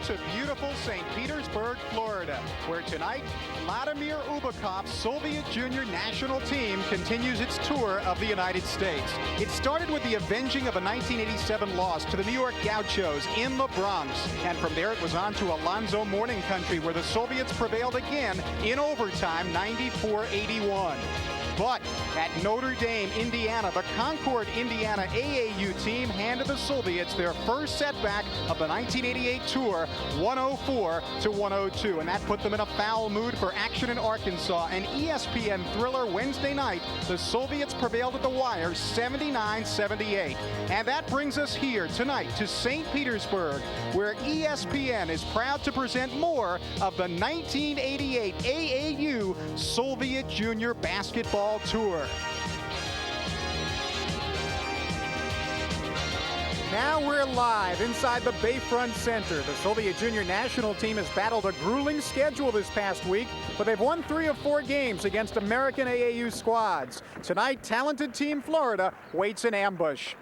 to beautiful St. Petersburg, Florida, where tonight, Vladimir Ubakov's Soviet junior national team continues its tour of the United States. It started with the avenging of a 1987 loss to the New York Gauchos in the Bronx. And from there, it was on to Alonzo Mourning country, where the Soviets prevailed again in overtime, 94-81. But at Notre Dame, Indiana, the Concord, Indiana AAU team handed the Soviets their first setback of the 1988 tour, 104-102. And that put them in a foul mood for action in Arkansas. An ESPN thriller Wednesday night, the Soviets prevailed at the wire, 79-78. And that brings us here tonight to St. Petersburg, where ESPN is proud to present more of the 1988 AAU Soviet Junior Basketball Tour. Now we're live inside the Bayfront Center. The Soviet Junior National Team has battled a grueling schedule this past week, but they've won 3 of 4 games against American AAU squads. Tonight, talented Team Florida waits in ambush.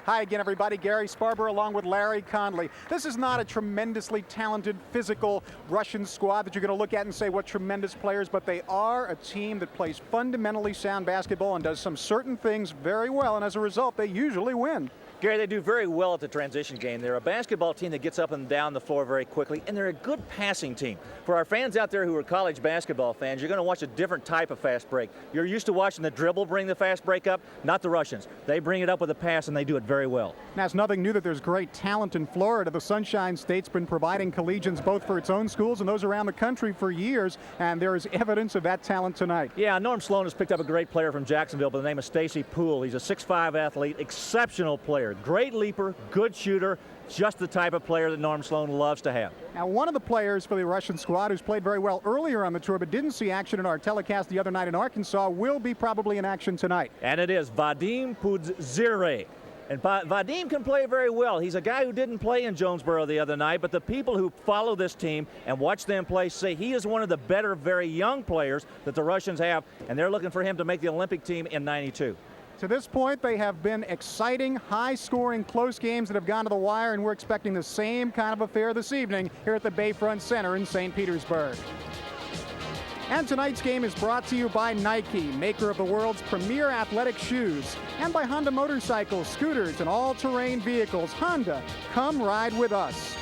Hi again, everybody. Gary Sparber along with Larry Conley. This is not a tremendously talented, physical Russian squad that you're going to look at and say what tremendous players, but they are a team that plays fundamentally sound basketball and does some certain things very well, and as a result, they usually win. Gary, they do very well at the transition game. They're a basketball team that gets up and down the floor very quickly, and they're a good passing team. For our fans out there who are college basketball fans, you're going to watch a different type of fast break. You're used to watching the dribble bring the fast break up, not the Russians. They bring it up with a pass, and they do it very well. Now, it's nothing new that there's great talent in Florida. The Sunshine State's been providing collegians both for its own schools and those around the country for years, and there is evidence of that talent tonight. Yeah, Norm Sloan has picked up a great player from Jacksonville by the name of Stacy Poole. He's a 6'5" athlete, exceptional player, great leaper, good shooter, just the type of player that Norm Sloan loves to have. Now, one of the players for the Russian squad who's played very well earlier on the tour but didn't see action in our telecast the other night in Arkansas will be probably in action tonight. And it is Vadim Pudzire. And Vadim can play very well. He's a guy who didn't play in Jonesboro the other night, but the people who follow this team and watch them play say he is one of the better, very young players that the Russians have, and they're looking for him to make the Olympic team in '92. To this point, they have been exciting, high-scoring, close games that have gone to the wire, and we're expecting the same kind of affair this evening here at the Bayfront Center in St. Petersburg. And tonight's game is brought to you by Nike, maker of the world's premier athletic shoes, and by Honda motorcycles, scooters, and all-terrain vehicles. Honda, come ride with us.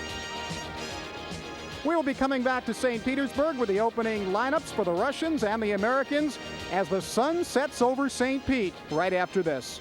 We will be coming back to St. Petersburg with the opening lineups for the Russians and the Americans as the sun sets over St. Pete right after this.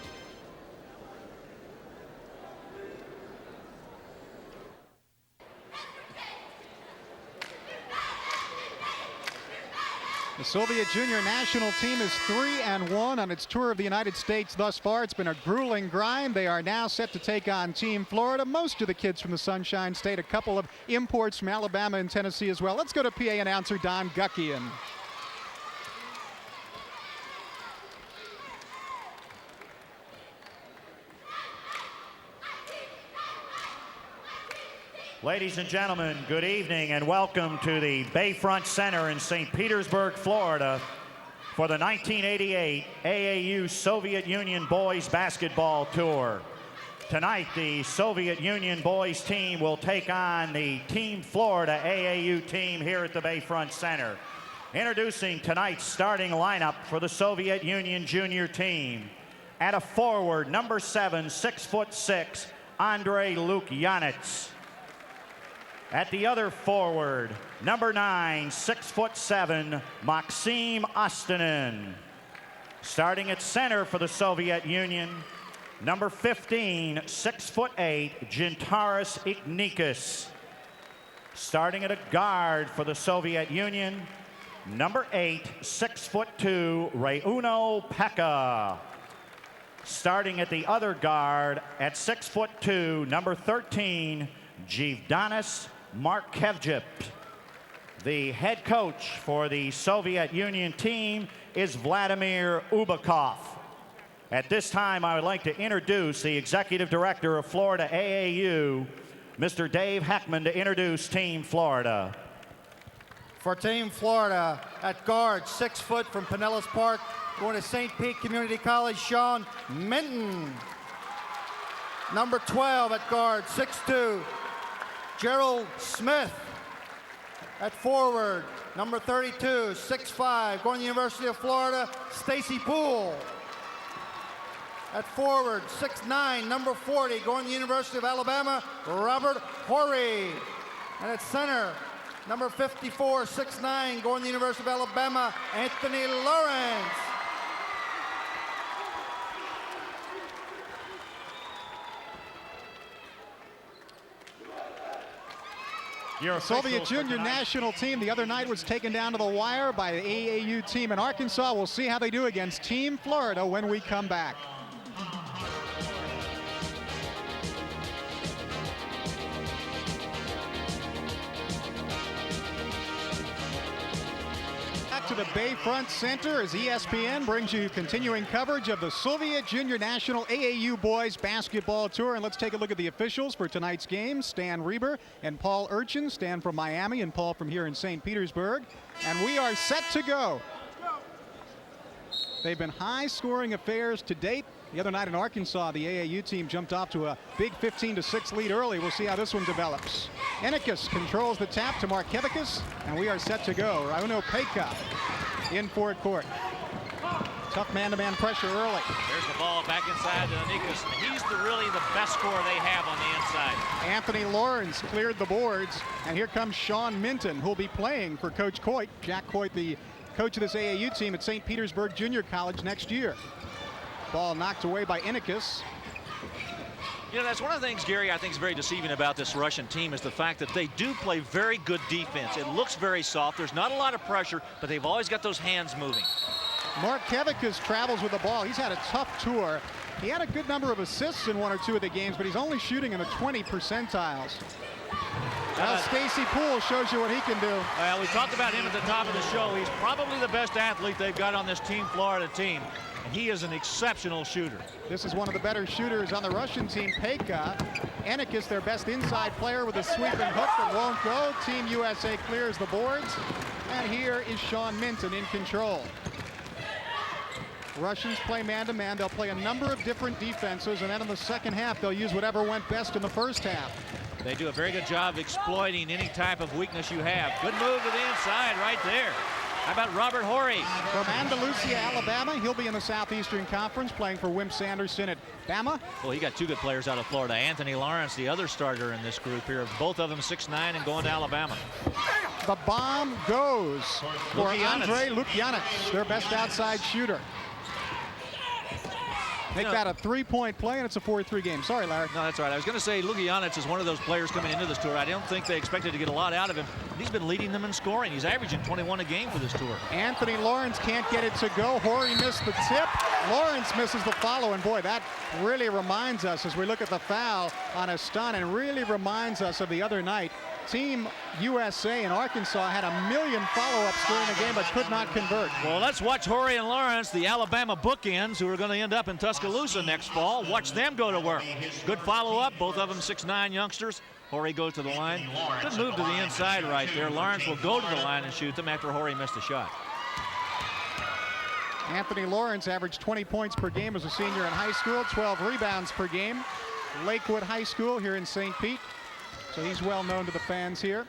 The Soviet Junior National Team is 3-1 on its tour of the United States thus far. It's been a grueling grind. They are now set to take on Team Florida. Most of the kids from the Sunshine State, a couple of imports from Alabama and Tennessee as well. Let's go to PA announcer Don Guckian. Ladies and gentlemen, good evening and welcome to the Bayfront Center in St. Petersburg, Florida for the 1988 AAU Soviet Union Boys Basketball Tour. Tonight, the Soviet Union boys team will take on the Team Florida AAU team here at the Bayfront Center. Introducing tonight's starting lineup for the Soviet Union junior team. At a forward, number 7, 6'6", Andrei Lukyanets. At the other forward, number 9, 6'7", Maxim Ostanin. Starting at center for the Soviet Union, number 15, 6'8", Gintaras Ignikas. Starting at a guard for the Soviet Union, number 8, 6'2", Reuno Pekka. Starting at the other guard at 6'2", number 13, Jivdanis Markevjip. The head coach for the Soviet Union team is Vladimir Ubakov. At this time, I would like to introduce the executive director of Florida AAU, Mr. Dave Heckman, to introduce Team Florida. For Team Florida, at guard, 6 foot from Pinellas Park, going to St. Pete Community College, Sean Minton. Number 12 at guard, 6'2", Gerald Smith. At forward, number 32, 6'5", going to the University of Florida, Stacy Poole. At forward, 6'9", number 40, going to the University of Alabama, Robert Horry. And at center, number 54, 6'9", going to the University of Alabama, Anthony Lawrence. Your Soviet junior national team the other night was taken down to the wire by the AAU team in Arkansas. We'll see how they do against Team Florida when we come back. Back to the Bayfront Center as ESPN brings you continuing coverage of the Soviet Junior National AAU Boys Basketball Tour. And let's take a look at the officials for tonight's game. Stan Reber and Paul Urchin. Stan from Miami and Paul from here in St. Petersburg. And we are set to go. They've been high-scoring affairs to date. The other night in Arkansas, the AAU team jumped off to a big 15-6 lead early. We'll see how this one develops. Enikas controls the tap to Markevikas, and we are set to go. Rauno Peka in forward court. Tough man-to-man pressure early. There's the ball back inside to Enikas. He's really the best scorer they have on the inside. Anthony Lawrence cleared the boards, and here comes Sean Minton, who'll be playing for Coach Coit. Jack Coit, the coach of this AAU team at St. Petersburg Junior College next year. Ball knocked away by Enikas. You know, that's one of the things, Gary, I think is very deceiving about this Russian team is the fact that they do play very good defense. It looks very soft. There's not a lot of pressure, but they've always got those hands moving. Markevikas travels with the ball. He's had a tough tour. He had a good number of assists in one or two of the games, but he's only shooting in the 20 percentiles. Now Stacy Poole shows you what he can do. Well, we talked about him at the top of the show. He's probably the best athlete they've got on this Team Florida team. And he is an exceptional shooter. This is one of the better shooters on the Russian team, Peka. Enikas, their best inside player with a sweeping hook that won't go. Team USA clears the boards. And here is Sean Minton in control. Russians play man-to-man. They'll play a number of different defenses, and then in the second half, they'll use whatever went best in the first half. They do a very good job exploiting any type of weakness you have. Good move to the inside right there. How about Robert Horry? From Andalusia, Alabama. He'll be in the Southeastern Conference playing for Wimp Sanderson at Bama. Well, he got two good players out of Florida. Anthony Lawrence, the other starter in this group here. Both of them 6'9" and going to Alabama. The bomb goes for Andre Lukyanec, their best outside shooter. Make that a three-point play, and it's a 4-3 game. Sorry, Larry. No, that's all right. I was going to say Lukyanec is one of those players coming into this tour. I don't think they expected to get a lot out of him. He's been leading them in scoring. He's averaging 21 a game for this tour. Anthony Lawrence can't get it to go. Horry missed the tip. Lawrence misses the follow, and boy, that really reminds us as we look at the foul on Aston, and really reminds us of the other night. Team USA in Arkansas had 1 million follow-ups during the game, but could not convert. Well, let's watch Horry and Lawrence, the Alabama bookends, who are going to end up in Tuscaloosa next fall. Watch them go to work. Good follow-up, both of them 6'9" youngsters. Horry goes to the line. Good move to the inside right there. Lawrence will go to the line and shoot them after Horry missed a shot. Anthony Lawrence averaged 20 points per game as a senior in high school, 12 rebounds per game. Lakewood High School here in St. Pete. So he's well known to the fans here.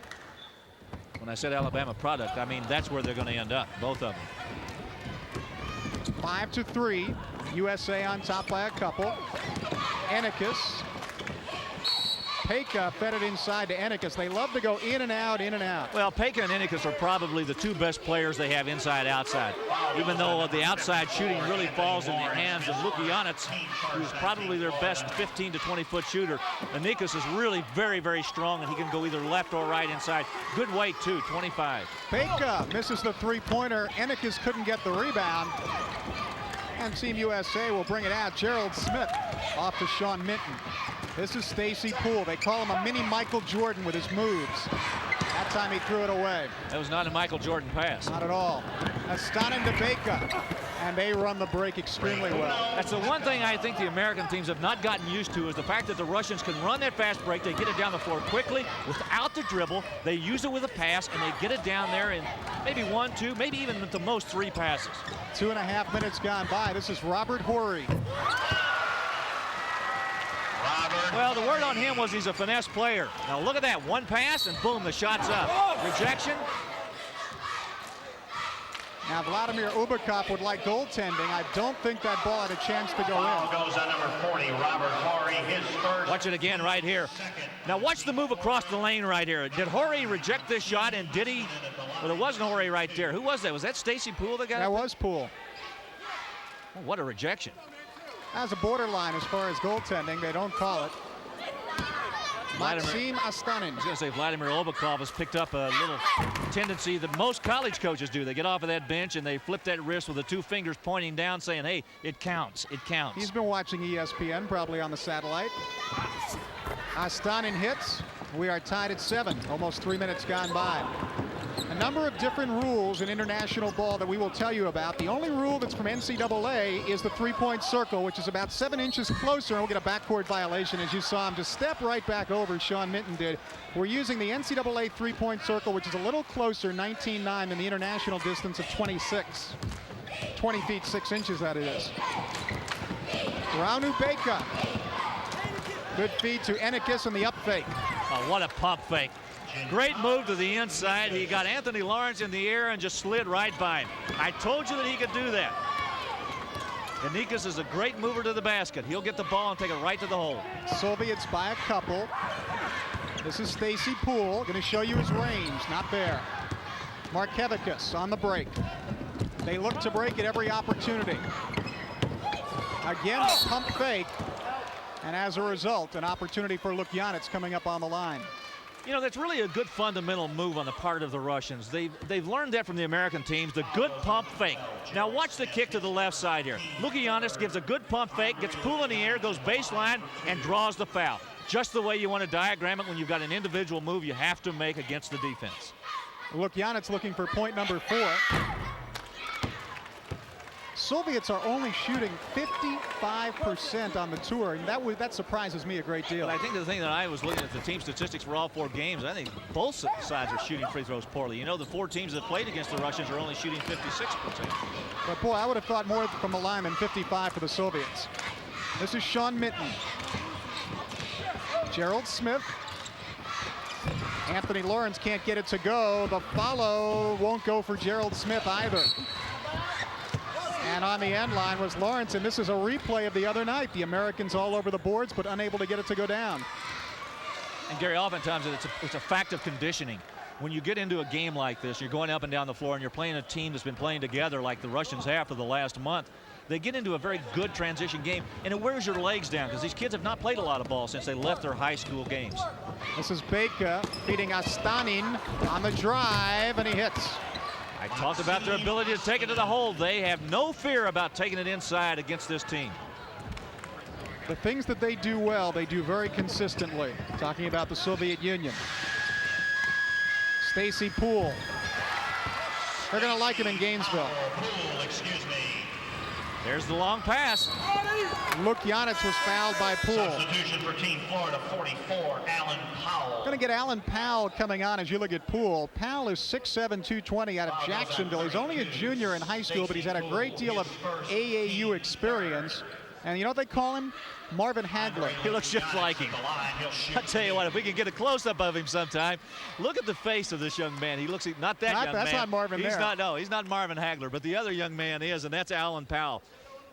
When I said Alabama product, I mean that's where they're going to end up, both of them. 5-3, USA on top by a couple. Enikas. Peka fed it inside to Enikas. They love to go in and out, in and out. Well, Peka and Enikas are probably the two best players they have inside-outside. Even though the outside shooting really falls in the hands of Lukyanec, who's probably their best 15 to 20-foot shooter. Enikas is really very, very strong, and he can go either left or right inside. Good weight, too, 25. Peka misses the three-pointer. Enikas couldn't get the rebound. And Team USA will bring it out. Gerald Smith off to Sean Minton. This is Stacy Poole. They call him a mini Michael Jordan with his moves. That time he threw it away. That was not a Michael Jordan pass. Not at all. Aston and Peka. And they run the break extremely well. That's the one thing I think the American teams have not gotten used to is the fact that the Russians can run that fast break. They get it down the floor quickly without the dribble. They use it with a pass, and they get it down there in maybe 1, 2, maybe even at the most 3 passes. 2.5 minutes gone by. This is Robert Horry. Well, the word on him was he's a finesse player. Now look at that, one pass and boom, the shot's up. Rejection. Now Vladimir Ubakov would like goaltending. I don't think that ball had a chance to go in. Goes on number 40, Robert Horry, his first. Watch it again right here. Now watch the move across the lane right here. Did Horry reject this shot, and did he? Well, it wasn't Horry right there. Who was that? Was that Stacy Poole that got it? That was Poole. Oh, what a rejection. As a borderline as far as goaltending, they don't call it. Maxim Astanin. I was going to say Vladimir Obakov has picked up a little tendency that most college coaches do. They get off of that bench and they flip that wrist with the two fingers pointing down saying, hey, it counts, it counts. He's been watching ESPN, probably on the satellite. Astanin hits. We are tied at 7, almost 3 minutes gone by. A number of different rules in international ball that we will tell you about. The only rule that's from NCAA is the three-point circle, which is about 7 inches closer, and we'll get a backcourt violation, as you saw him just step right back over. Sean Minton did. We're using the NCAA three-point circle, which is a little closer, 19.9, than the international distance of 26. 20 feet 6 inches, that is. Raunu Beka. Good feed to Ennikis on the up fake. Oh, what a pump fake. Great move to the inside. He got Anthony Lawrence in the air and just slid right by him. I told you that he could do that. Ennikis is a great mover to the basket. He'll get the ball and take it right to the hole. Soviets by a couple. This is Stacy Poole. Going to show you his range. Not there. Markevikas on the break. They look to break at every opportunity. Again, the pump fake. And as a result, an opportunity for Lukyanets coming up on the line. You know, that's really a good fundamental move on the part of the Russians. They've learned that from the American teams, the good pump fake. Now watch the kick to the left side here. Lukyanets gives a good pump fake, gets Poole in the air, goes baseline, and draws the foul. Just the way you want to diagram it when you've got an individual move you have to make against the defense. Lukyanets looking for point number 4. Soviets are only shooting 55% on the tour, and that surprises me a great deal. But I think the thing that I was looking at the team statistics for all 4 games, I think both sides are shooting free throws poorly. You know, the 4 teams that played against the Russians are only shooting 56%. But boy, I would have thought more from the line than 55 for the Soviets. This is Sean Minton. Gerald Smith. Anthony Lawrence can't get it to go. The follow won't go for Gerald Smith either. And on the end line was Lawrence, and this is a replay of the other night. The Americans all over the boards, but unable to get it to go down. And Gary, oftentimes it's a fact of conditioning. When you get into a game like this, you're going up and down the floor, and you're playing a team that's been playing together like the Russians have for the last month. They get into a very good transition game, and it wears your legs down because these kids have not played a lot of ball since they left their high school games. This is Beka feeding Astanin on the drive, and he hits. I talked about their ability to take it to the hole. They have no fear about taking it inside against this team. The things that they do well, they do very consistently. Talking about the Soviet Union. Stacy Poole. They're going to like him in Gainesville. There's the long pass. Lukyanets was fouled by Poole. Substitution for Team Florida, 44, Alan Powell. Going to get Alan Powell coming on as you look at Poole. Powell is 6'7", 220 out of Jacksonville. He's only a junior in high school, but he's had a great deal of AAU experience. And you know what they call him? Marvin Hagler. He looks just like him. I'll tell you what, if we can get a close-up of him sometime, look at the face of this young man. He looks, not that young man. That's not Marvin He's there. not, no, he's not Marvin Hagler, but the other young man is, and that's Alan Powell.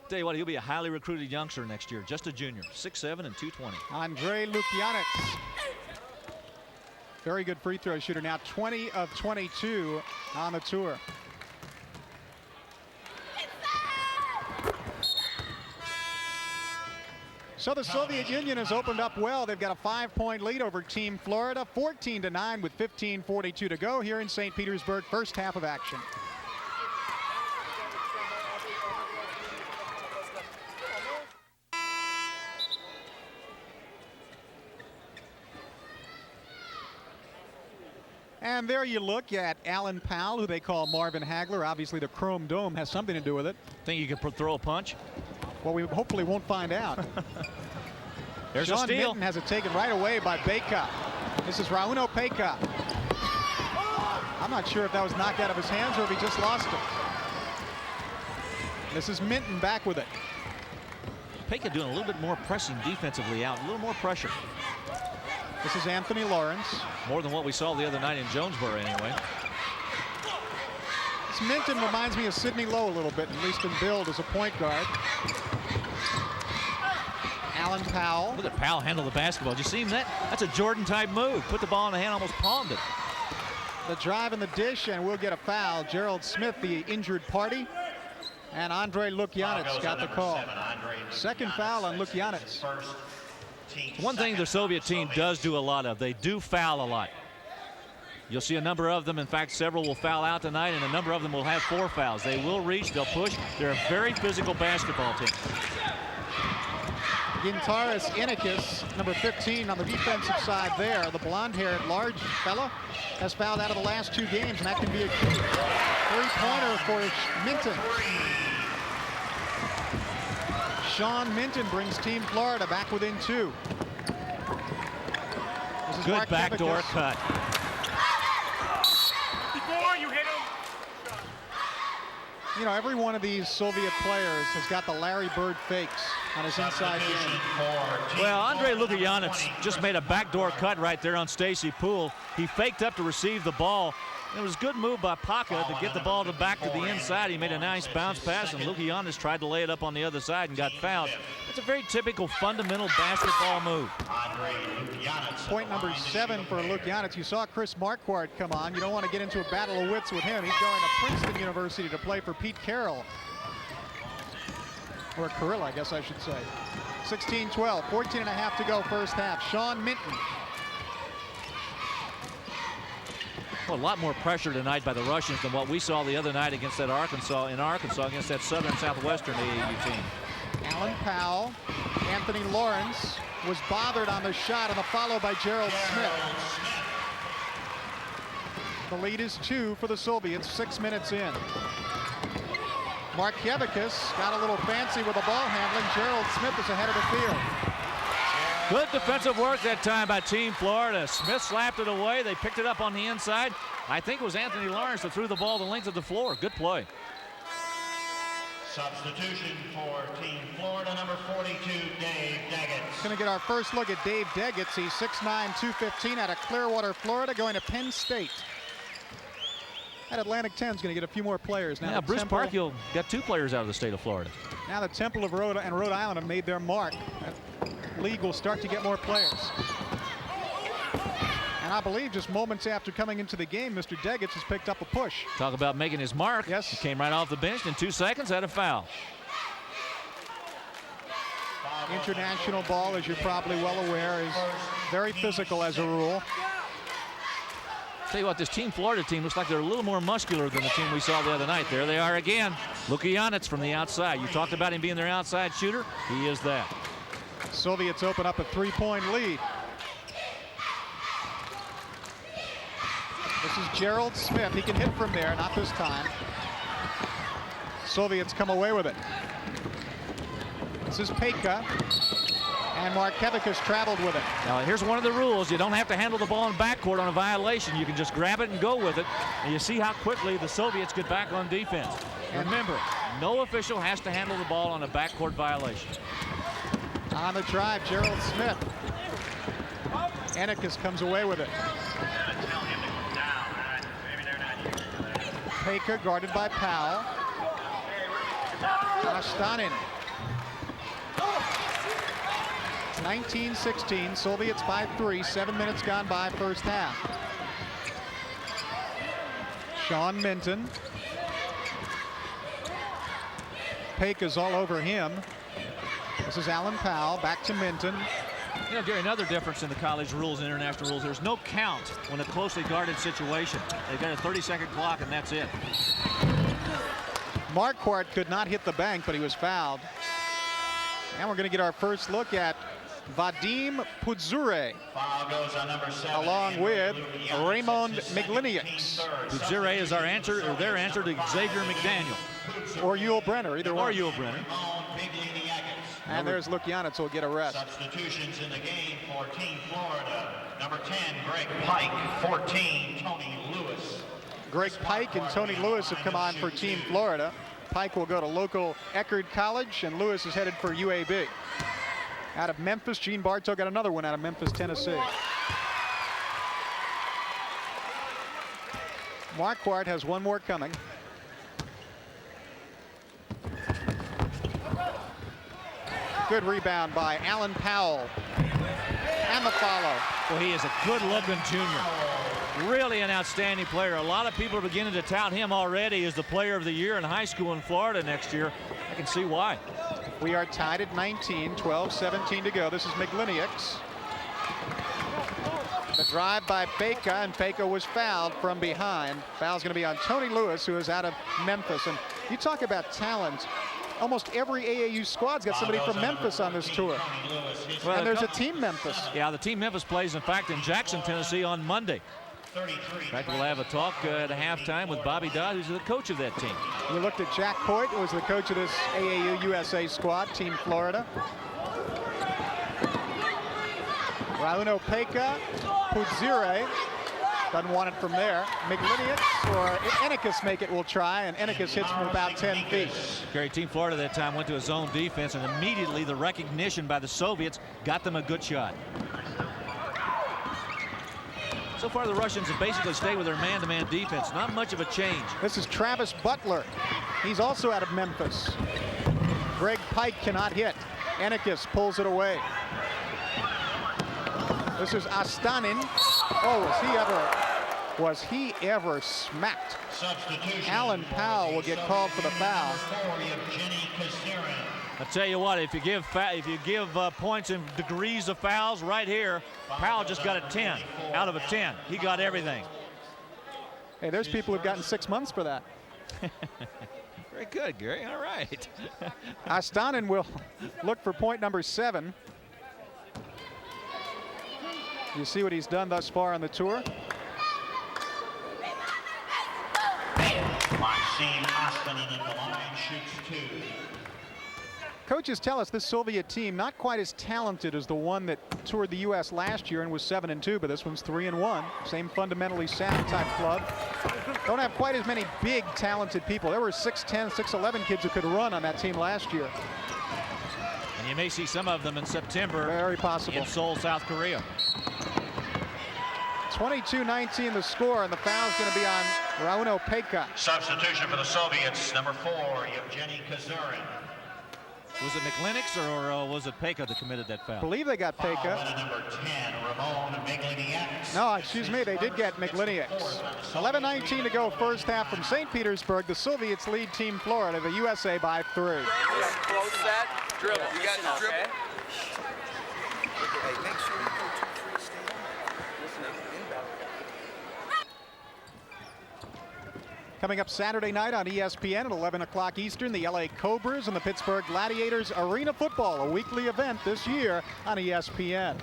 Tell you what, he'll be a highly recruited youngster next year, just a junior, 6'7" and 220. Andrei Lukyanets. Very good free throw shooter now, 20 of 22 on the tour. So the Soviet Union has opened up well. They've got a 5-point lead over Team Florida, 14-9 with 15:42 to go here in St. Petersburg, first half of action. And there you look at Alan Powell, who they call Marvin Hagler. Obviously, the Chrome Dome has something to do with it. Think you can throw a punch? Well, we hopefully won't find out. There's Sean a steal. Minton has it taken right away by Beka. This is Raunu Beka. I'm not sure if that was knocked out of his hands or if he just lost it. This is Minton back with it. Pike doing a little bit more pressing defensively out, a little more pressure. This is Anthony Lawrence. More than what we saw the other night in Jonesboro anyway. This Minton reminds me of Sidney Lowe a little bit, at least in build as a point guard. Alan Powell. Look at Powell handle the basketball. Did you see him that? That's a Jordan-type move. Put the ball in the hand, almost palmed it. The drive in the dish, and we'll get a foul. Gerald Smith, the injured party. And Andre Lukyanets got the call. Second foul on Lukyanets. One thing the Soviet team does do a lot of, they do foul a lot. You'll see a number of them. In fact, several will foul out tonight, and a number of them will have 4 fouls. They will reach, they'll push. They're a very physical basketball team. Gintaras Inakis, number 15 on the defensive side there. The blonde-haired large fella has fouled out of the last 2 games, and that can be a key. 3-pointer for Minton. Sean Minton brings Team Florida back within 2. Good backdoor cut. Before you hit him. You know, every one of these Soviet players has got the Larry Bird fakes on his inside game. Well, Andre Lukyanets just made a backdoor cut right there on Stacy Poole. He faked up to receive the ball. It was a good move by Paka to get the ball back to the inside. He made a nice bounce pass, and Lukyanets tried to lay it up on the other side and got fouled. It's a very typical fundamental basketball move. Point number 7 for Lukyanets. You saw Chris Marquardt come on. You don't want to get into a battle of wits with him. He's going to Princeton University to play for Pete Carroll. Or Carrill, I guess I should say. 16-12, 14 and a half to go first half. Sean Minton. Well, a lot more pressure tonight by the Russians than what we saw the other night against that Arkansas against that Southern Southwestern AAU team. Alan Powell, Anthony Lawrence was bothered on the shot and the follow by Gerald Smith. The lead is 2 for the Soviets, 6 minutes in. Markevikas got a little fancy with the ball handling. Gerald Smith is ahead of the field. Good defensive work that time by Team Florida. Smith slapped it away. They picked it up on the inside. I think it was Anthony Lawrence that threw the ball the length of the floor. Good play. Substitution for Team Florida, number 42, Dave Daggett. Going to get our first look at Dave Daggett. He's 6'9", 215 out of Clearwater, Florida, going to Penn State. That Atlantic 10 is going to get a few more players now. Yeah, Bruce Parkhill got 2 players out of the state of Florida. Now the Temple of Rhode Island have made their mark. That league will start to get more players. And I believe just moments after coming into the game, Mr. Daggett has picked up a push. Talk about making his mark. Yes. He came right off the bench in 2 seconds, had a foul. International ball, as you're probably well aware, is very physical as a rule. Tell you what, this Team Florida team looks like they're a little more muscular than the team we saw the other night. There they are again. Lukyanets from the outside. You talked about him being their outside shooter. He is that. Soviets open up a 3-point lead. This is Gerald Smith. He can hit from there, not this time. Soviets come away with it. This is Peka. And Markevikas traveled with it. Now, here's one of the rules. You don't have to handle the ball in backcourt on a violation. You can just grab it and go with it. And you see how quickly the Soviets get back on defense. And remember, no official has to handle the ball on a backcourt violation. On the drive, Gerald Smith. Inakis comes away with it. Peka guarded by Powell. Ashtanin. 19-16, Soviets by 3, 7 minutes gone by first half. Sean Minton. Peka's all over him. This is Alan Powell, back to Minton. You know, Gary, another difference in the college rules and international rules, there's no count when a closely guarded situation. They've got a 30-second clock, and that's it. Marquardt could not hit the bank, but he was fouled. And we're going to get our first look at Vadim Pudzure, along with Raymond Migliniaks. Pudzure is our answer, or their answer to Xavier McDaniel. Or Yul Brenner, either one. Or Yul Brenner. And there's Lukyanets who will get a rest. Substitutions in the game for Team Florida. Number 10, Greg Pike. 14, Tony Lewis. Greg Pike and Tony Lewis have come on for Team Florida. Pike will go to local Eckerd College, and Lewis is headed for UAB. Out of Memphis, Gene Bartow got another one out of Memphis, Tennessee. Marquardt has one more coming. Good rebound by Alan Powell. And the follow. Well, he is a good-looking junior. Really an outstanding player. A lot of people are beginning to tout him already as the player of the year in high school in Florida next year. I can see why. We are tied at 19, 12-17 to go. This is McLiniaks. The drive by Peka, and Peka was fouled from behind. Foul's going to be on Tony Lewis, who is out of Memphis. And you talk about talent. Almost every AAU squad's got somebody from Memphis on this tour. Well, and there's a team Memphis. Yeah, the team Memphis plays, in fact, in Jackson, Tennessee on Monday. In fact, we'll have a talk at halftime with Bobby Dodd, who's the coach of that team. We looked at Jack Coit, who was the coach of this AAU USA squad, Team Florida. Rauno Peka, Pudzire, doesn't want it from there. McLiniaks or Ennikus make it, will try, and Ennikus hits from about 10 feet. Gary, Team Florida that time went to a zone defense, and immediately the recognition by the Soviets got them a good shot. So far, the Russians have basically stayed with their man-to-man defense. Not much of a change. This is Travis Butler. He's also out of Memphis. Greg Pike cannot hit. Ennikus pulls it away. This is Astanin. Oh, was he ever smacked? Alan Powell will get called for the foul. I'll tell you what, if you give points in degrees of fouls right here, Powell just got a 10 out of a 10. He got everything. Hey, there's people who've gotten 6 months for that. Very good, Gary. All right. Astanin will look for point number 7. You see what he's done thus far on the tour. Maxime Astanin in the line shoots 2. Coaches tell us this Soviet team not quite as talented as the one that toured the U.S. last year and was 7-2, but this one's 3-1. Same fundamentally sound type club. Don't have quite as many big talented people. There were 6'10", 6'11 kids who could run on that team last year. And you may see some of them in September. Very possible. In Seoul, South Korea. 22-19 the score, and the foul's going to be on Rauno Peka. Substitution for the Soviets, number 4, Yevgeny Kazurin. Was it McLiniaks or was it Peka that committed that foul? I believe they got Peka. Number 10, Ramon Migliniaks. No, excuse me, they did get McLiniaks. 11-19 to go, first half from St. Petersburg. The Soviets lead Team Florida, the USA by 3. Close that, dribble. You got to dribble. Hey, make sure you go 2-3, stay listening, inbound. Coming up Saturday night on ESPN at 11 o'clock Eastern, the LA Cobras and the Pittsburgh Gladiators Arena Football, a weekly event this year on ESPN.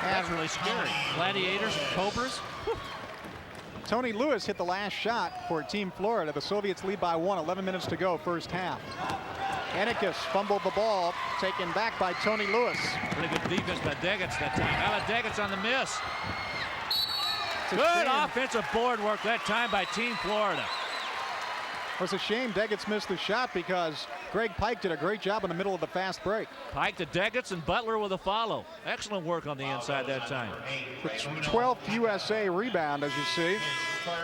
That's really scary. Gladiators and Cobras. Tony Lewis hit the last shot for Team Florida. The Soviets lead by 1, 11 minutes to go, first half. Ennikus fumbled the ball, taken back by Tony Lewis. Really good defense by Degets that time. How about Degets on the miss? Good offensive board work that time by Team Florida. It was a shame Degets missed the shot because Greg Pike did a great job in the middle of the fast break. Pike to Degets and Butler with a follow. Excellent work on the inside that time. The 12th USA rebound, as you see.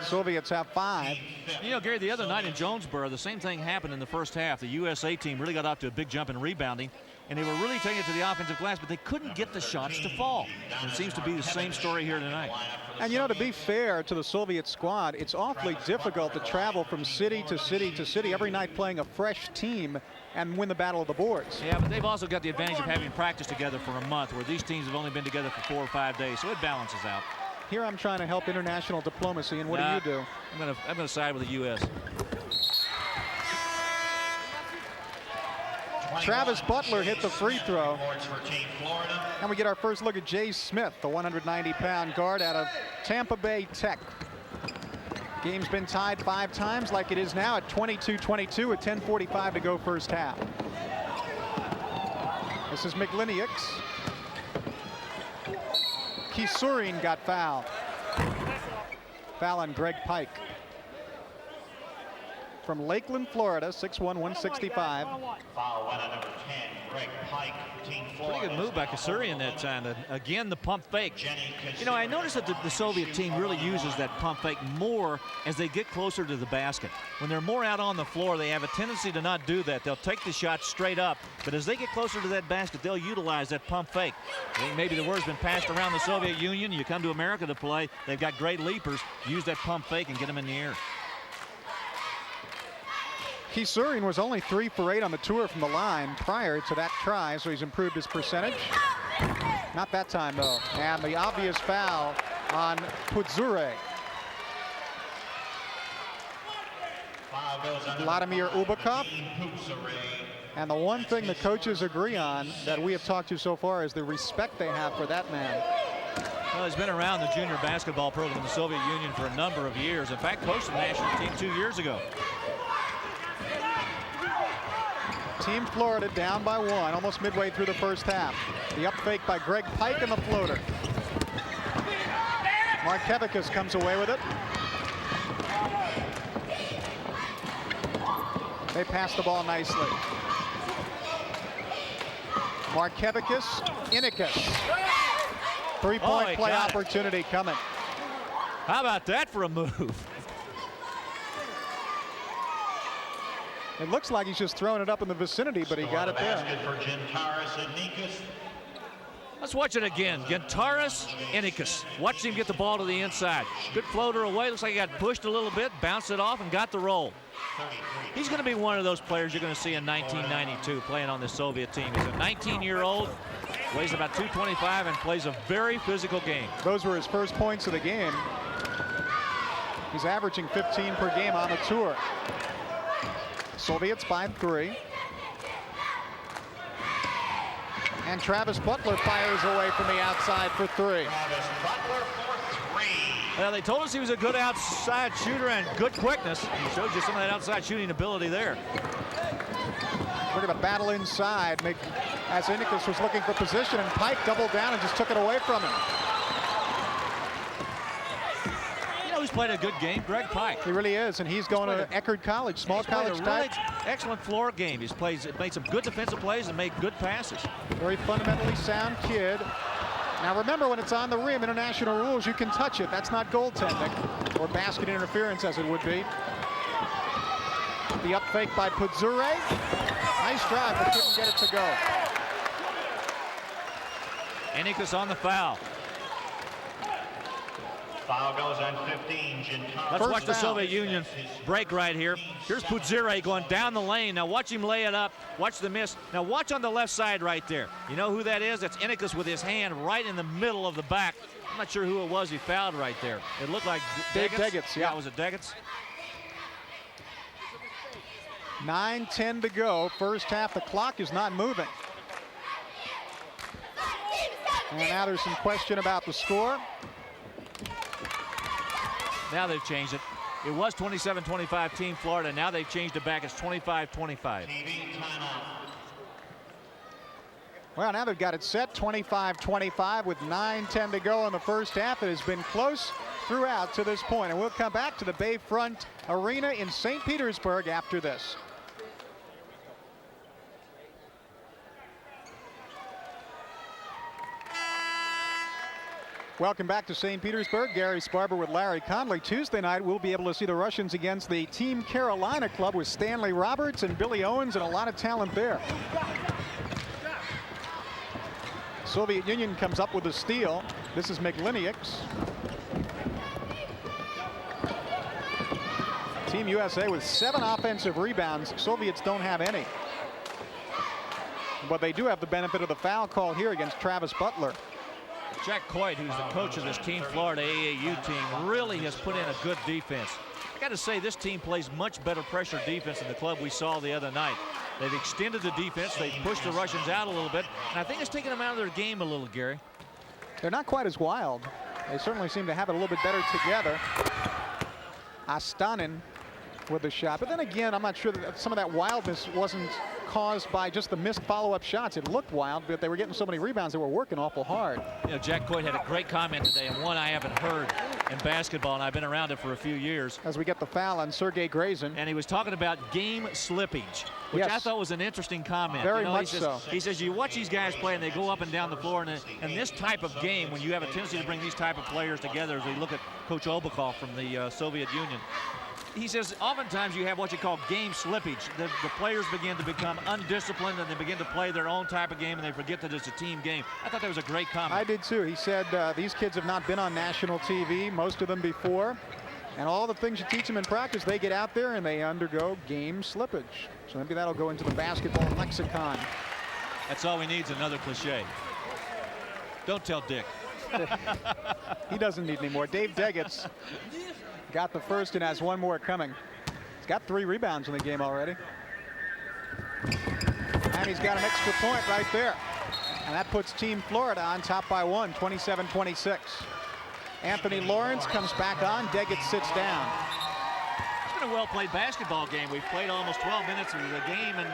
Soviets have 5. You know, Gary, the other night in Jonesboro, the same thing happened in the first half. The USA team really got off to a big jump in rebounding, and they were really taking it to the offensive glass, but they couldn't get the shots to fall. And it seems to be the same story here tonight. And, you know, to be fair to the Soviet squad, it's awfully difficult to travel from city to city to city every night playing a fresh team and win the battle of the boards. Yeah, but they've also got the advantage of having practiced together for a month, where these teams have only been together for 4 or 5 days, so it balances out. Here I'm trying to help international diplomacy, and what do you do? I'm gonna side with the U.S. Travis Butler hit the free throw. And we get our first look at Jay Smith, the 190-pound guard out of Tampa Bay Tech. Game's been tied 5 times like it is now at 22-22 with 10:45 to go first half. This is McLiniaks. Kisurin got fouled. Foul on Greg Pike. from Lakeland, Florida, 6'1", 165. Foul went on number 10, Greg Pike, Team Florida. Pretty good move by Ussr that time. And again, the pump fake. You know, I noticed that the Soviet team really uses that pump fake more as they get closer to the basket. When they're more out on the floor, they have a tendency to not do that. They'll take the shot straight up, but as they get closer to that basket, they'll utilize that pump fake. I think maybe the word's been passed around the Soviet Union. You come to America to play, they've got great leapers. Use that pump fake and get them in the air. Ussr was only 3 for 8 on the tour from the line prior to that try, so he's improved his percentage. Not that time, though. And the obvious foul on Ussr. Vladimir Ubakov. And the one thing the coaches agree on that we have talked to so far is the respect they have for that man. Well, he's been around the junior basketball program in the Soviet Union for a number of years. In fact, coached the national team 2 years ago. Team Florida down by 1, almost midway through the first half. The up fake by Greg Pike and the floater. Markevikas comes away with it. They pass the ball nicely. Markevikas, Inikas. Three-point play opportunity coming. How about that for a move? It looks like he's just throwing it up in the vicinity, but he got it there. Let's watch it again. Gintaras, Inikas. Watch him get the ball to the inside. Good floater away. Looks like he got pushed a little bit, bounced it off, and got the roll. He's going to be one of those players you're going to see in 1992 playing on the Soviet team. He's a 19-year-old, weighs about 225, and plays a very physical game. Those were his first points of the game. He's averaging 15 per game on the tour. Soviets by 3. And Travis Butler fires away from the outside for 3. Well, they told us he was a good outside shooter and good quickness. He showed you some of that outside shooting ability there. Look at the battle inside. As Inikas was looking for position, and Pike doubled down and just took it away from him. You know who's played a good game? Greg Pike. He really is, and he's going to Eckerd College, small college type. Excellent floor game. He's made some good defensive plays and made good passes. Very fundamentally sound kid. Now remember, when it's on the rim, international rules, you can touch it. That's not goaltending or basket interference as it would be. The up fake by Ussr. Nice drive, but couldn't get it to go. Inikas on the foul. Foul goes on 15. Let's watch the Soviet Union break right here. Here's Ussr going down the lane. Now watch him lay it up. Watch the miss. Now watch on the left side right there. You know who that is? That's Inikas with his hand right in the middle of the back. I'm not sure who it was he fouled right there. It looked like Dave Degetz. Yeah, was it Degetz? 9:10 to go. First half, the clock is not moving. And now there's some question about the score. Now they've changed it. It was 27-25 Team Florida. Now they've changed it back. It's 25-25. Well, now they've got it set 25-25 with 9:10 to go in the first half. It has been close throughout to this point. And we'll come back to the Bayfront Arena in St. Petersburg after this. Welcome back to St. Petersburg. Gary Sparber with Larry Conley. Tuesday night, we'll be able to see the Russians against the Team Carolina club with Stanley Roberts and Billy Owens and a lot of talent there. Soviet Union comes up with a steal. This is Mikliniaks. Team USA with 7 offensive rebounds. Soviets don't have any. But they do have the benefit of the foul call here against Travis Butler. Jack Coit, who's the coach of this Team Florida AAU team, really has put in a good defense. I got to say, this team plays much better pressure defense than the club we saw the other night. They've extended the defense. They've pushed the Russians out a little bit. And I think it's taken them out of their game a little, Gary. They're not quite as wild. They certainly seem to have it a little bit better together. Astanin with the shot. But then again, I'm not sure that some of that wildness wasn't caused by just the missed follow-up shots. It looked wild, but they were getting so many rebounds they were working awful hard. You know, Jack Coit had a great comment today, and one I haven't heard in basketball, and I've been around it for a few years. As we get the foul on Sergei Grazin. And he was talking about game slippage, which Yes. I thought was an interesting comment. Very you know, much so. so. He says you watch these guys play and they go up and down the floor, and this type of game, when you have a tendency to bring these type of players together, as we look at Coach Obakov from the Soviet Union, he says oftentimes you have what you call game slippage. The players begin to become undisciplined and they begin to play their own type of game and they forget that it's a team game. I thought that was a great comment. I did too. He said these kids have not been on national TV, most of them before. And all the things you teach them in practice, they get out there and they undergo game slippage. So maybe that'll go into the basketball lexicon. That's all we need is another cliche. Don't tell Dick. He doesn't need any more. Dave Deggets got the first and has one more coming. He's got 3 rebounds in the game already. And he's got an extra point right there. And that puts Team Florida on top by 1, 27-26. Anthony Lawrence comes back on. Deggets sits down. It's been a well-played basketball game. We've played almost 12 minutes of the game and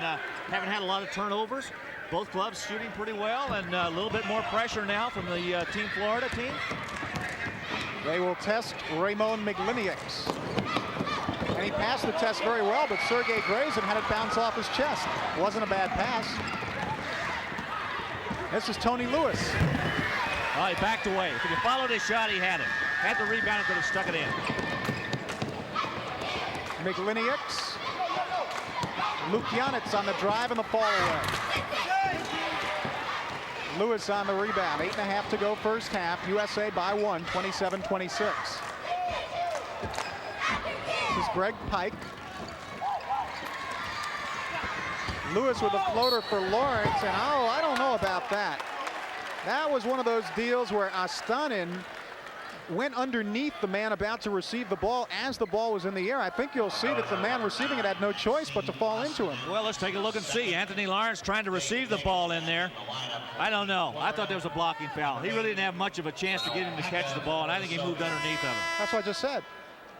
haven't had a lot of turnovers. Both clubs shooting pretty well, and a little bit more pressure now from the Team Florida team. They will test Ramon Miglinieks. And he passed the test very well, but Sergei Grazin had it bounce off his chest. Wasn't a bad pass. This is Tony Lewis. Oh, he backed away. If he followed his shot, he had it. Had the rebound and could have stuck it in. Miglinieks. Lukyanits on the drive and the fall away. Lewis on the rebound. 8.5 to go first half. USA by 1, 27-26. This is Greg Pike. Lewis with a floater for Lawrence, and oh, I don't know about that. That was one of those deals where Astanin went underneath the man about to receive the ball as the ball was in the air. I think you'll see that the man receiving it had no choice but to fall into him. Well, let's take a look and see. Anthony Lawrence trying to receive the ball in there. I don't know. I thought there was a blocking foul. He really didn't have much of a chance to get him to catch the ball, and I think he moved underneath of him. That's what I just said.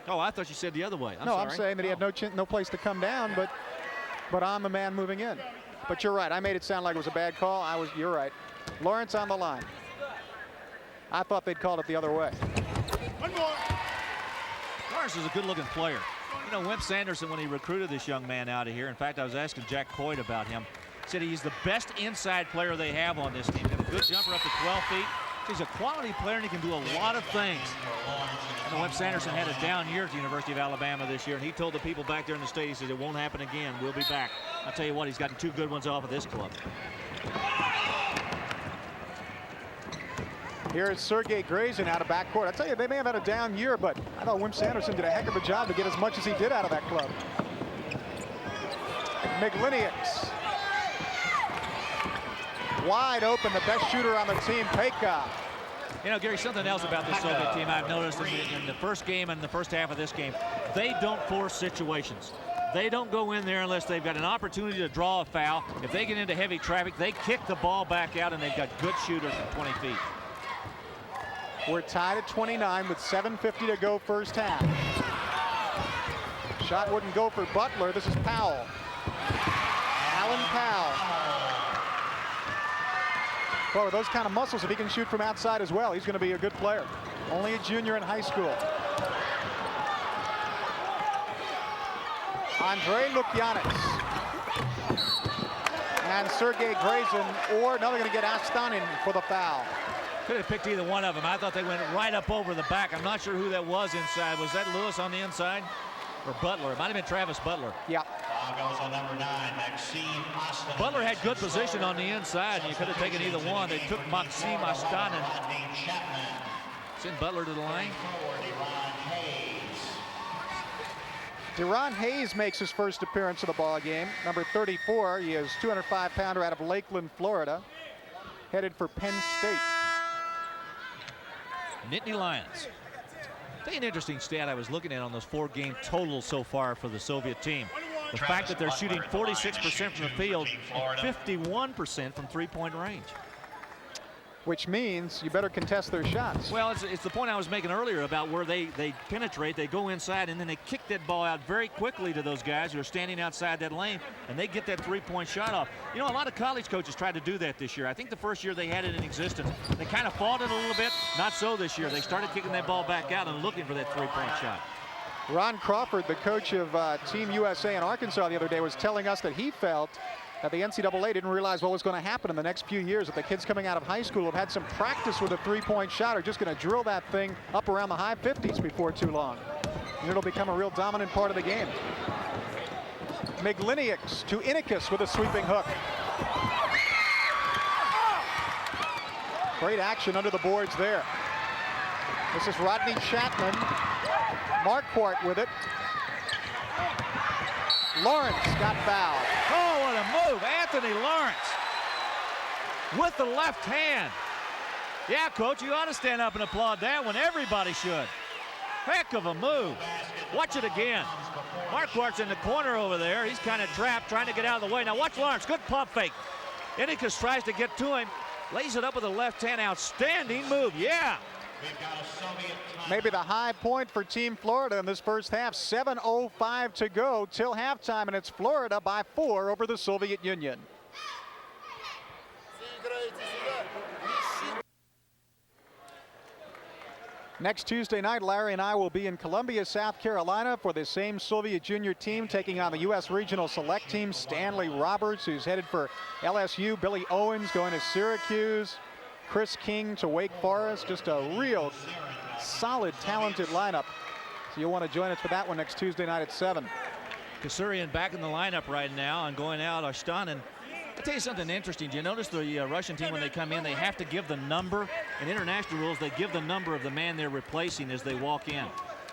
Oh, I thought you said the other way. No, sorry. I'm saying that he had no place to come down, but on the man moving in. But you're right. I made it sound like it was a bad call. You're right. Lawrence on the line. I thought they'd called it the other way. One more. Lawrence is a good-looking player. You know, Wimp Sanderson, when he recruited this young man out of here, in fact, I was asking Jack Coit about him, said he's the best inside player they have on this team. He's got a good jumper up to 12 feet. He's a quality player, and he can do a lot of things. You know, Wimp Sanderson had a down year at the University of Alabama this year, and he told the people back there in the state, he said, it won't happen again. We'll be back. I'll tell you what, he's gotten 2 good ones off of this club. Here is Sergei Grazin out of backcourt. I tell you, they may have had a down year, but I thought Wimp Sanderson did a heck of a job to get as much as he did out of that club. Miglinieks. Wide open, the best shooter on the team, Payka. You know, Gary, something else about this Soviet team I've noticed in the first game and the first half of this game, they don't force situations. They don't go in there unless they've got an opportunity to draw a foul. If they get into heavy traffic, they kick the ball back out, and they've got good shooters from 20 feet. We're tied at 29 with 7:50 to go first half. Shot wouldn't go for Butler. This is Powell. Alan Powell. Well, with those kind of muscles, if he can shoot from outside as well, he's going to be a good player. Only a junior in high school. Andrei Lukyanits. And Sergei Grazin, or now they're going to get Astanin for the foul. Could have picked either one of them. I thought they went right up over the back. I'm not sure who that was inside. Was that Lewis on the inside? Or Butler? It might have been Travis Butler. Yeah. Goes on number 9, Maxime Astanin. Butler had good position on the inside, and you could have taken either one. They took Maxime Astanin. Send Butler to the line. Deron Hayes makes his first appearance of the ball game. Number 34. He is 205-pounder out of Lakeland, Florida. Headed for Penn State. Nittany Lions. Tell you an interesting stat I was looking at on those 4-game totals so far for the Soviet team. The fact that they're shooting 46% from the field and 51% from three-point range. which means you better contest their shots. Well, it's the point I was making earlier about where they penetrate, they go inside, and then they kick that ball out very quickly to those guys who are standing outside that lane, and they get that three-point shot off. You know, a lot of college coaches tried to do that this year. I think the first year they had it in existence, they kind of fought it a little bit. Not so this year. They started kicking that ball back out and looking for that three-point shot. Ron Crawford, the coach of Team USA in Arkansas the other day, was telling us that he felt that the NCAA didn't realize what was going to happen in the next few years, that the kids coming out of high school have had some practice with a three-point shot are just going to drill that thing up around the high 50s before too long. And it'll become a real dominant part of the game. Migliniaks to Inikus with a sweeping hook. Great action under the boards there. This is Rodney Chapman. Marquardt with it. Lawrence got fouled. Oh, what a move. Anthony Lawrence with the left hand. Yeah, Coach, you ought to stand up and applaud that one. Everybody should. Heck of a move. Watch it again. Marquardt's in the corner over there. He's kind of trapped, trying to get out of the way. Now watch Lawrence. Good pump fake. Inikus tries to get to him. Lays it up with the left hand. Outstanding move. Yeah. Maybe the high point for Team Florida in this first half. 7:05 to go till halftime, and it's Florida by 4 over the Soviet Union. Next Tuesday night, Larry and I will be in Columbia, South Carolina for the same Soviet Junior team taking on the U.S. Regional Select Team. Stanley Roberts, who's headed for LSU. Billy Owens going to Syracuse. Chris King to Wake Forest. Just a real solid, talented lineup. So you'll want to join us for that one next Tuesday night at 7. Kasurian back in the lineup right now and going out Ashtanin. I'll tell you something interesting. Do you notice the Russian team, when they come in, they have to give the number? In international rules, they give the number of the man they're replacing as they walk in.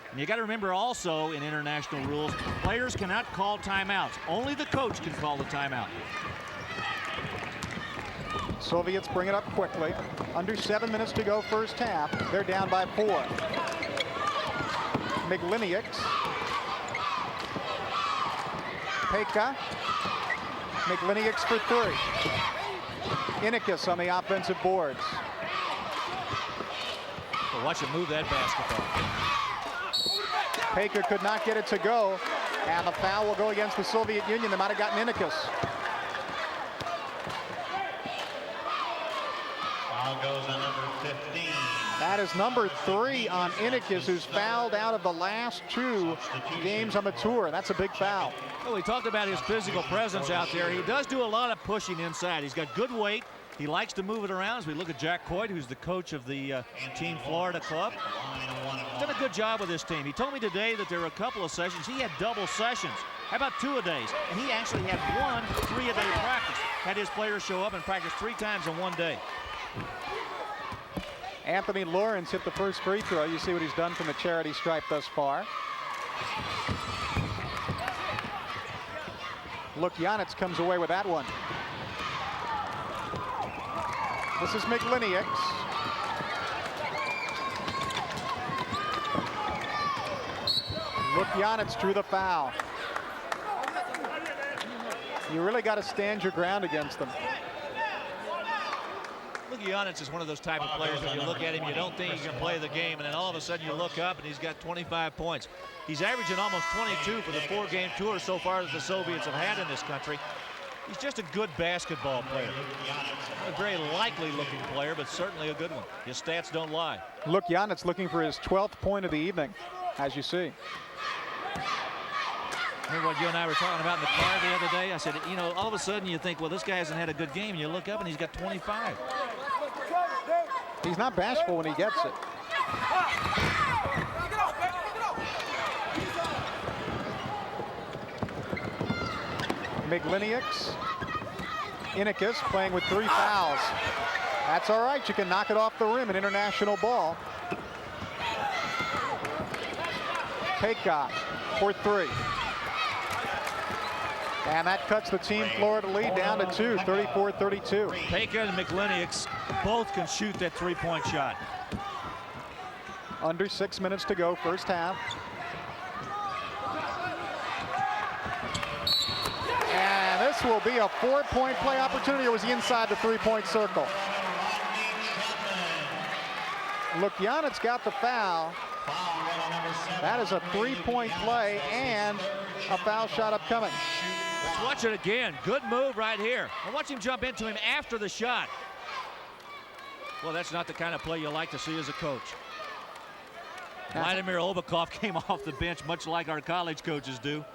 And you got to remember also, in international rules, players cannot call timeouts. Only the coach can call the timeout. Soviets bring it up quickly. Under 7 minutes to go first half. They're down by 4. Migliniaks. Peka. Migliniaks for 3. Inikus on the offensive boards. Well, watch him move that basketball. Peka could not get it to go, and the foul will go against the Soviet Union. They might have gotten Inikus. Goes on number 15. That is number 3 on Inikus, who's fouled out of the last 2 games on the tour. That's a big foul. Well, we talked about his physical presence out there. He does do a lot of pushing inside. He's got good weight. He likes to move it around. As we look at Jack Coit, who's the coach of the Team Florida club. He's done a good job with this team. He told me today that there were a couple of sessions. He had double sessions. How about 2-a-days? And he actually had 1 3-a-day practice. Had his players show up and practice 3 times in 1 day. Anthony Lawrence hit the first free throw. You see what he's done from the charity stripe thus far. Lukyanets comes away with that one. This is Migliniaks. Lukyanets drew the foul. You really got to stand your ground against them. Giannis is one of those type of players that you look at him, you don't think he can play the game, and then all of a sudden you look up and he's got 25 points. He's averaging almost 22 for the 4-game tour so far that the Soviets have had in this country. He's just a good basketball player. A very likely looking player, but certainly a good one. His stats don't lie. Lukyanets looking for his 12th point of the evening, as you see. Remember what you and I were talking about in the car the other day? I said, you know, all of a sudden you think, well, this guy hasn't had a good game. And you look up and he's got 25. He's not bashful when he gets it. Migliniaks. Inikus playing with 3 fouls. That's all right. You can knock it off the rim in international ball. Peka for 3. And that cuts the Team Florida lead down to 2, 34-32. Peka and Migliniaks both can shoot that 3-point shot. Under 6 minutes to go, first half. And this will be a 4-point play opportunity, or was he inside the 3-point circle? Lukyanec's got the foul. That is a three-point play and a foul shot upcoming. Let's watch it again. Good move right here. And watch him jump into him after the shot. Well, that's not the kind of play you like to see as a coach. Vladimir Obakov came off the bench much like our college coaches do.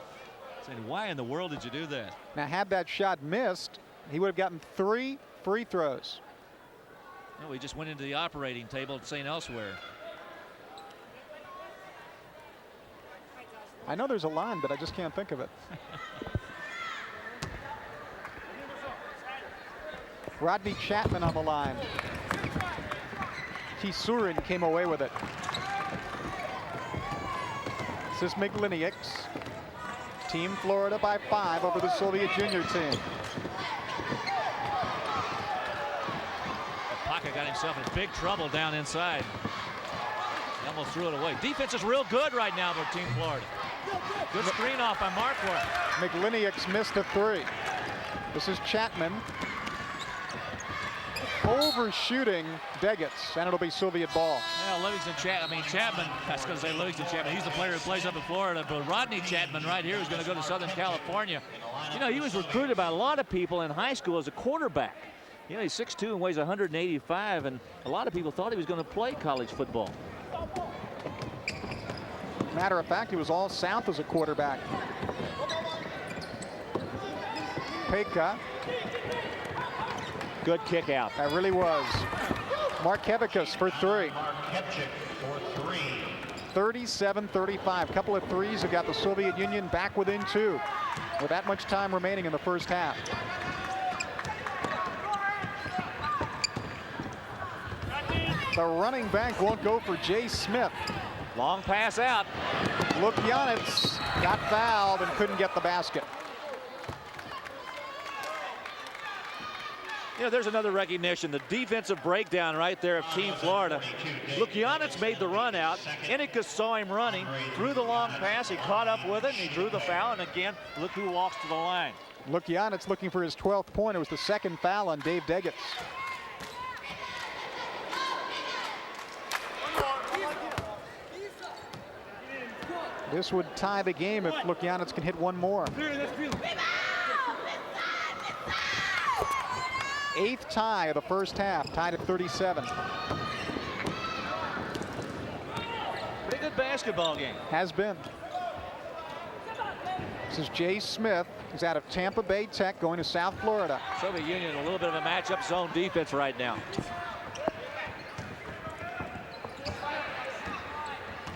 Saying, why in the world did you do that? Now, had that shot missed, he would have gotten 3 free throws. No, he just went into the operating table at St. Elsewhere. I know there's a line, but I just can't think of it. Rodney Chapman on the line. Ussr came away with it. This is Miglinieks. Team Florida by 5 over the Soviet junior team. Pike got himself in big trouble down inside. He almost threw it away. Defense is real good right now for Team Florida. Good screen off by Marquardt. Miglinieks missed a 3. This is Chapman. Overshooting Degets, and it'll be Soviet ball. Well, Chapman, I was going to say Livingston Chapman. He's the player who plays up in Florida, but Rodney Chapman right here is going to go to Southern California. You know, he was recruited by a lot of people in high school as a quarterback. You know, he's 6'2" and weighs 185, and a lot of people thought he was going to play college football. Matter of fact, he was all South as a quarterback. Pekka. Good kick out. That really was. Markevikas for 3. 37-35. Couple of threes have got the Soviet Union back within 2 with that much time remaining in the first half. The running back won't go for Jay Smith. Long pass out. Lukyanec got fouled and couldn't get the basket. You know, there's another recognition. The defensive breakdown right there of Team Florida. Lukyanec made the run out. Inikas saw him running, threw the long pass. He caught up with it, and he drew the foul. And again, look who walks to the line. Lukyanec looking for his 12th point. It was the second foul on Dave Degets. This would tie the game if Lukyanec can hit one more. 8th tie of the first half, tied at 37. Pretty good basketball game. Has been. This is Jay Smith. He's out of Tampa Bay Tech, going to South Florida. Soviet Union, a little bit of a matchup zone defense right now.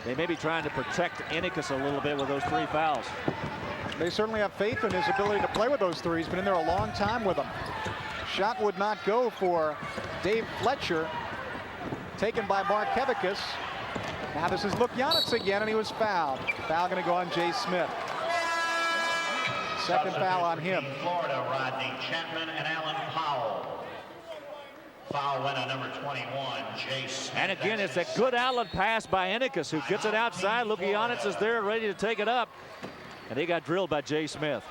They may be trying to protect Inikas a little bit with those 3 fouls. They certainly have faith in his ability to play with those 3s. Been in there a long time with them. Shot would not go for Dave Fletcher. Taken by Markevikas. Now this is Lukyanec again, and he was fouled. Foul going to go on Jay Smith. Second foul on him. Florida, Rodney Chapman and Alan Powell. Foul went on number 21, Jay Smith. And again, it's a good outlet pass by Inikas, who gets it outside. Lukyanec is there ready to take it up. And he got drilled by Jay Smith.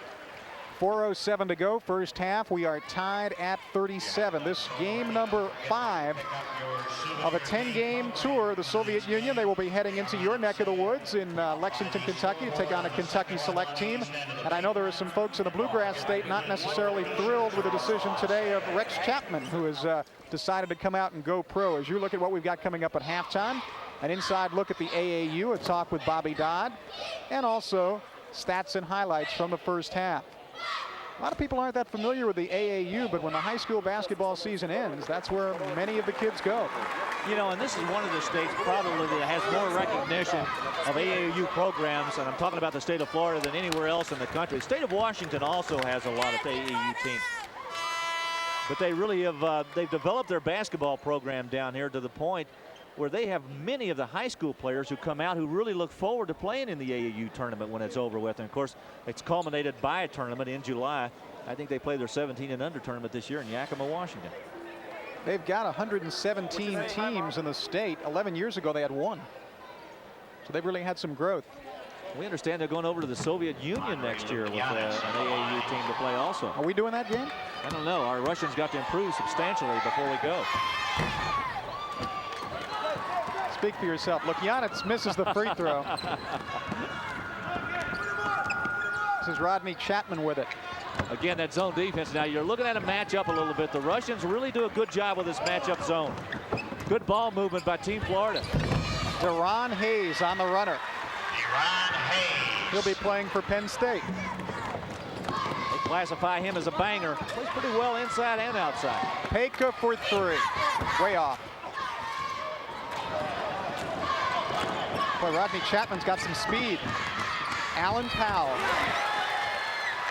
4:07 to go, first half. We are tied at 37. This game number 5 of a 10-game tour, the Soviet Union. They will be heading into your neck of the woods in Lexington, Kentucky, to take on a Kentucky select team. And I know there are some folks in the Bluegrass State not necessarily thrilled with the decision today of Rex Chapman, who has decided to come out and go pro. As you look at what we've got coming up at halftime, an inside look at the AAU, a talk with Bobby Dodd, and also stats and highlights from the first half. A lot of people aren't that familiar with the AAU, but when the high school basketball season ends, that's where many of the kids go. You know, and this is one of the states probably that has more recognition of AAU programs, and I'm talking about the state of Florida, than anywhere else in the country. The state of Washington also has a lot of AAU teams. But they really have, they've developed their basketball program down here to the point where they have many of the high school players who come out who really look forward to playing in the AAU tournament when it's over with. And of course, it's culminated by a tournament in July. I think they play their 17 and under tournament this year in Yakima, Washington. They've got 117 teams in the state. 11 years ago, they had 1. So they've really had some growth. We understand they're going over to the Soviet Union next year with an AAU team to play also. Are we doing that game? I don't know. Our Russians got to improve substantially before we go. speak for yourself. Lukyanec misses the free throw. This is Rodney Chapman with it. Again, that zone defense. Now you're looking at a matchup a little bit. The Russians really do a good job with this matchup zone. Good ball movement by Team Florida. Deron Hayes on the runner. Deron Hayes. He'll be playing for Penn State. They classify him as a banger. Plays pretty well inside and outside. Peika for three. Way off. Boy, Rodney Chapman's got some speed. Alan Powell.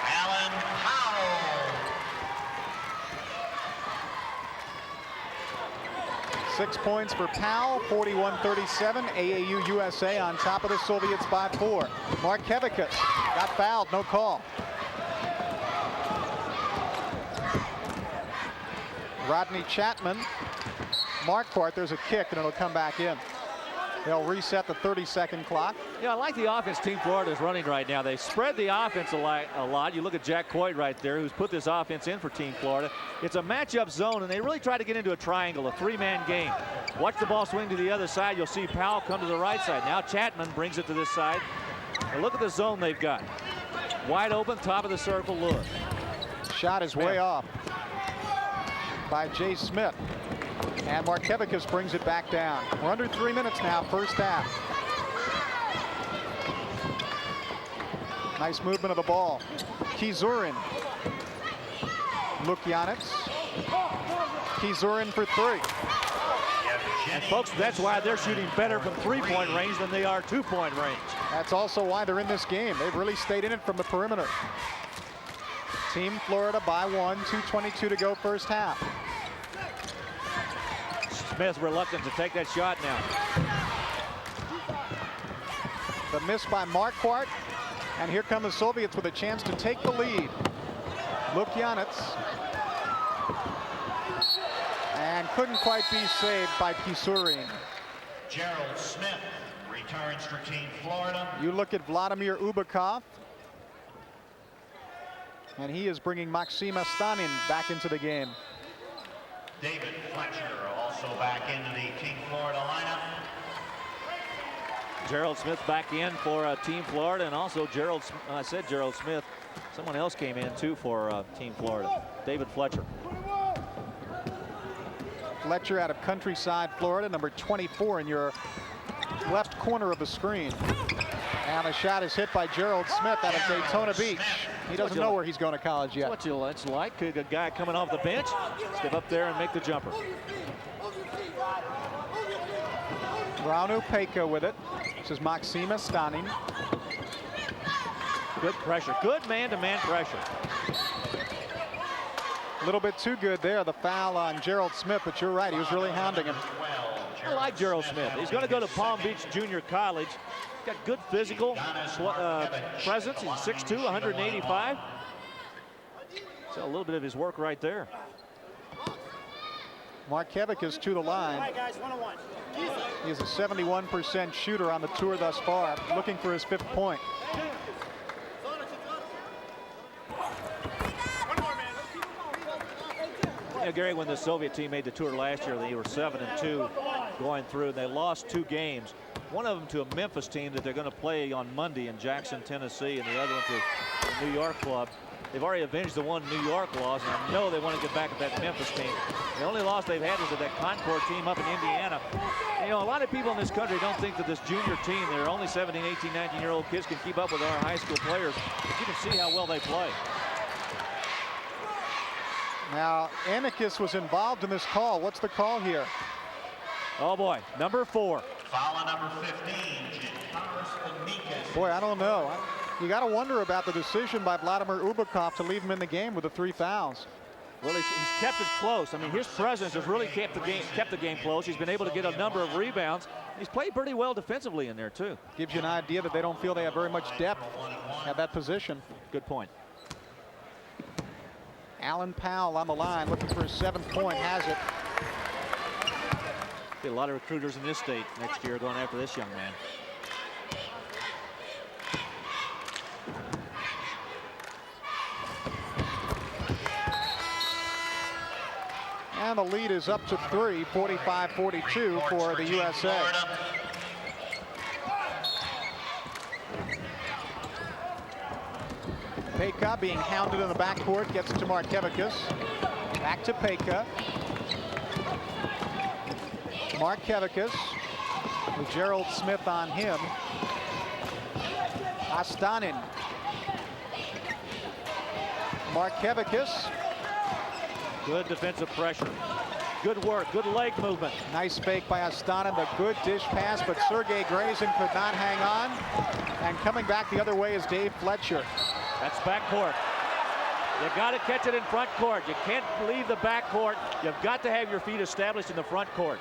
Alan Powell. 6 points for Powell, 41-37. AAU USA on top of the Soviets by 4. Markevikas got fouled, no call. Rodney Chapman, Marquardt, there's a kick and it'll come back in. They'll reset the 30-second clock. Yeah, I like the offense Team Florida is running right now. They spread the offense a lot. You look at Jack Coit right there, who's put this offense in for Team Florida. It's a matchup zone, and they really try to get into a triangle, a three-man game. Watch the ball swing to the other side. You'll see Powell come to the right side. Now Chapman brings it to this side. And look at the zone they've got. Wide open, top of the circle, look. Shot is way off by Jay Smith. And Markevikas brings it back down. We're under 3 minutes now, first half. Nice movement of the ball. Kizurin. Lukyanec. Kizurin for three. And folks, that's why they're shooting better from three-point range than they are two-point range. That's also why they're in this game. They've really stayed in it from the perimeter. Team Florida by 1, 2:22 to go first half. Smith reluctant to take that shot now. The miss by Marquardt. And here come the Soviets with a chance to take the lead. Lukyanec. And couldn't quite be saved by Kizurin. Gerald Smith returns for Team Florida. You look at Vladimir Ubakov. And he is bringing Maxim Astanin back into the game. David Fletcher also back into the Team Florida lineup. Gerald Smith back in for Team Florida, and also Gerald Smith. Someone else came in too for Team Florida. David Fletcher. Fletcher out of Countryside, Florida, number 24 in your left corner of the screen. And a shot is hit by Gerald Smith out of Daytona Beach. He doesn't know where he's going to college yet. What you like, a guy coming off the bench, step up there and make the jumper. Ranu Peika with it. This is Maxim Astanin. Good pressure, good man-to-man pressure. A little bit too good there, the foul on Gerald Smith, but you're right, he was really hounding him. I like Gerald Smith. He's going to go to Palm Beach Junior College. Got good physical presence. He's 6'2", 185. So a little bit of his work right there. Markevikas to the line. He is a 71% shooter on the tour thus far, looking for his 5th point. Yeah, Gary, when the Soviet team made the tour last year, they were 7-2 going through, and they lost 2 games. One of them to a Memphis team that they're going to play on Monday in Jackson, Tennessee, and the other one to the New York club. They've already avenged the one New York loss, and I know they want to get back at that Memphis team. The only loss they've had was at that Concord team up in Indiana. And, you know, a lot of people in this country don't think that this junior team, they're only 17, 18, 19-year-old kids, can keep up with our high school players. You can see how well they play. Now, Anikas was involved in this call. What's the call here? Oh, boy, number 4. Foul on number 15, Anikas. Boy, I don't know. You got to wonder about the decision by Vladimir Ubakov to leave him in the game with the 3 fouls. Well, he's kept it close. I mean, his presence has really kept the game close. He's been able to get a number of rebounds. He's played pretty well defensively in there, too. Gives you an idea that they don't feel they have very much depth at that position. Good point. Alan Powell on the line, looking for his 7th point, has it. Be a lot of recruiters in this state next year going after this young man. and the lead is up to 3, 45-42 for the USA. Pejka being hounded in the backcourt, gets it to Markevicius. Back to Pejka. Markevicius with Gerald Smith on him. Astanin. Markevicius. Good defensive pressure. Good work, good leg movement. Nice fake by Astanin, the good dish pass, but Sergei Grazin could not hang on. And coming back the other way is Dave Fletcher. That's backcourt. You got to catch it in front court. You can't leave the backcourt. You've got to have your feet established in the front court.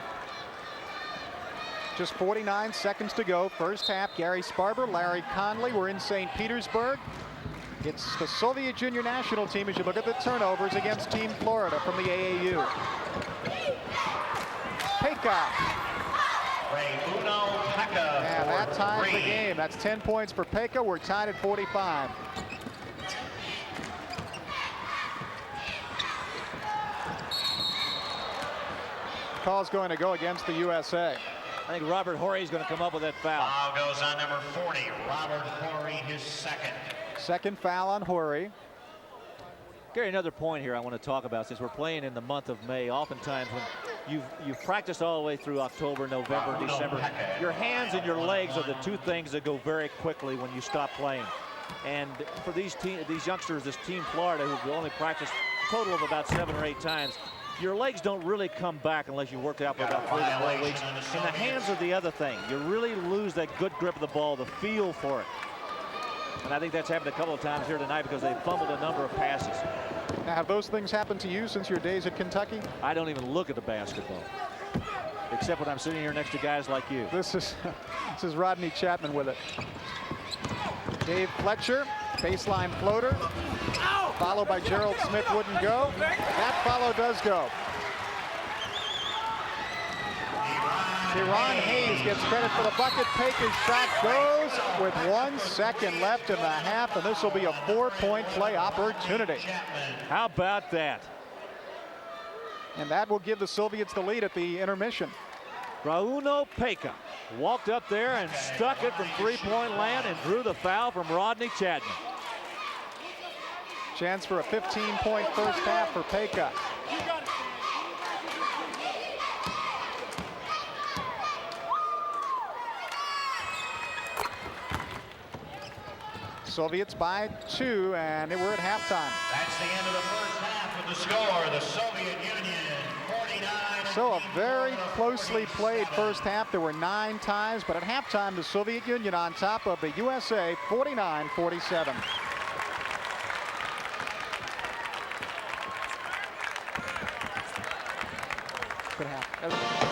Just 49 seconds to go. First half, Gary Sparber, Larry Conley. We're in St. Petersburg. It's the Soviet junior national team as you look at the turnovers against Team Florida from the AAU. Pejka. And that ties the game. That's 10 points for Pejka. We're tied at 45. Call's going to go against the USA. I think Robert Horry is going to come up with that foul. Foul goes on number 40, Robert Horry, his second. Second foul on Horry. Gary, another point here I want to talk about, since we're playing in the month of May. Oftentimes when you've practiced all the way through October, November, December, your hands and your legs are the two things that go very quickly when you stop playing. And for these youngsters, this Team Florida, who've only practiced a total of about 7 or 8 times, your legs don't really come back unless you work out for about 3 to 4 weeks. And the hands are the other thing. You really lose that good grip of the ball, the feel for it. And I think that's happened a couple of times here tonight because they fumbled a number of passes. Now, have those things happened to you since your days at Kentucky? I don't even look at the basketball, except when I'm sitting here next to guys like you. This is Rodney Chapman with it. Dave Fletcher, baseline floater, followed by Gerald Smith, wouldn't go. That follow does go. Deron Hayes gets credit for the bucket. Pejka's shot goes with 1 second left in the half, and this will be a 4-point play opportunity. How about that? And that will give the Soviets the lead at the intermission. Rauno Pejka walked up there and stuck it from 3-point land and drew the foul from Rodney Chapman. Chance for a 15-point first half for Pejka. Soviets by 2, and we're at halftime. That's the end of the first half with the score. The Soviet Union 49. So a very closely played first half. There were 9 ties, but at halftime, the Soviet Union on top of the USA 49-47. Good half.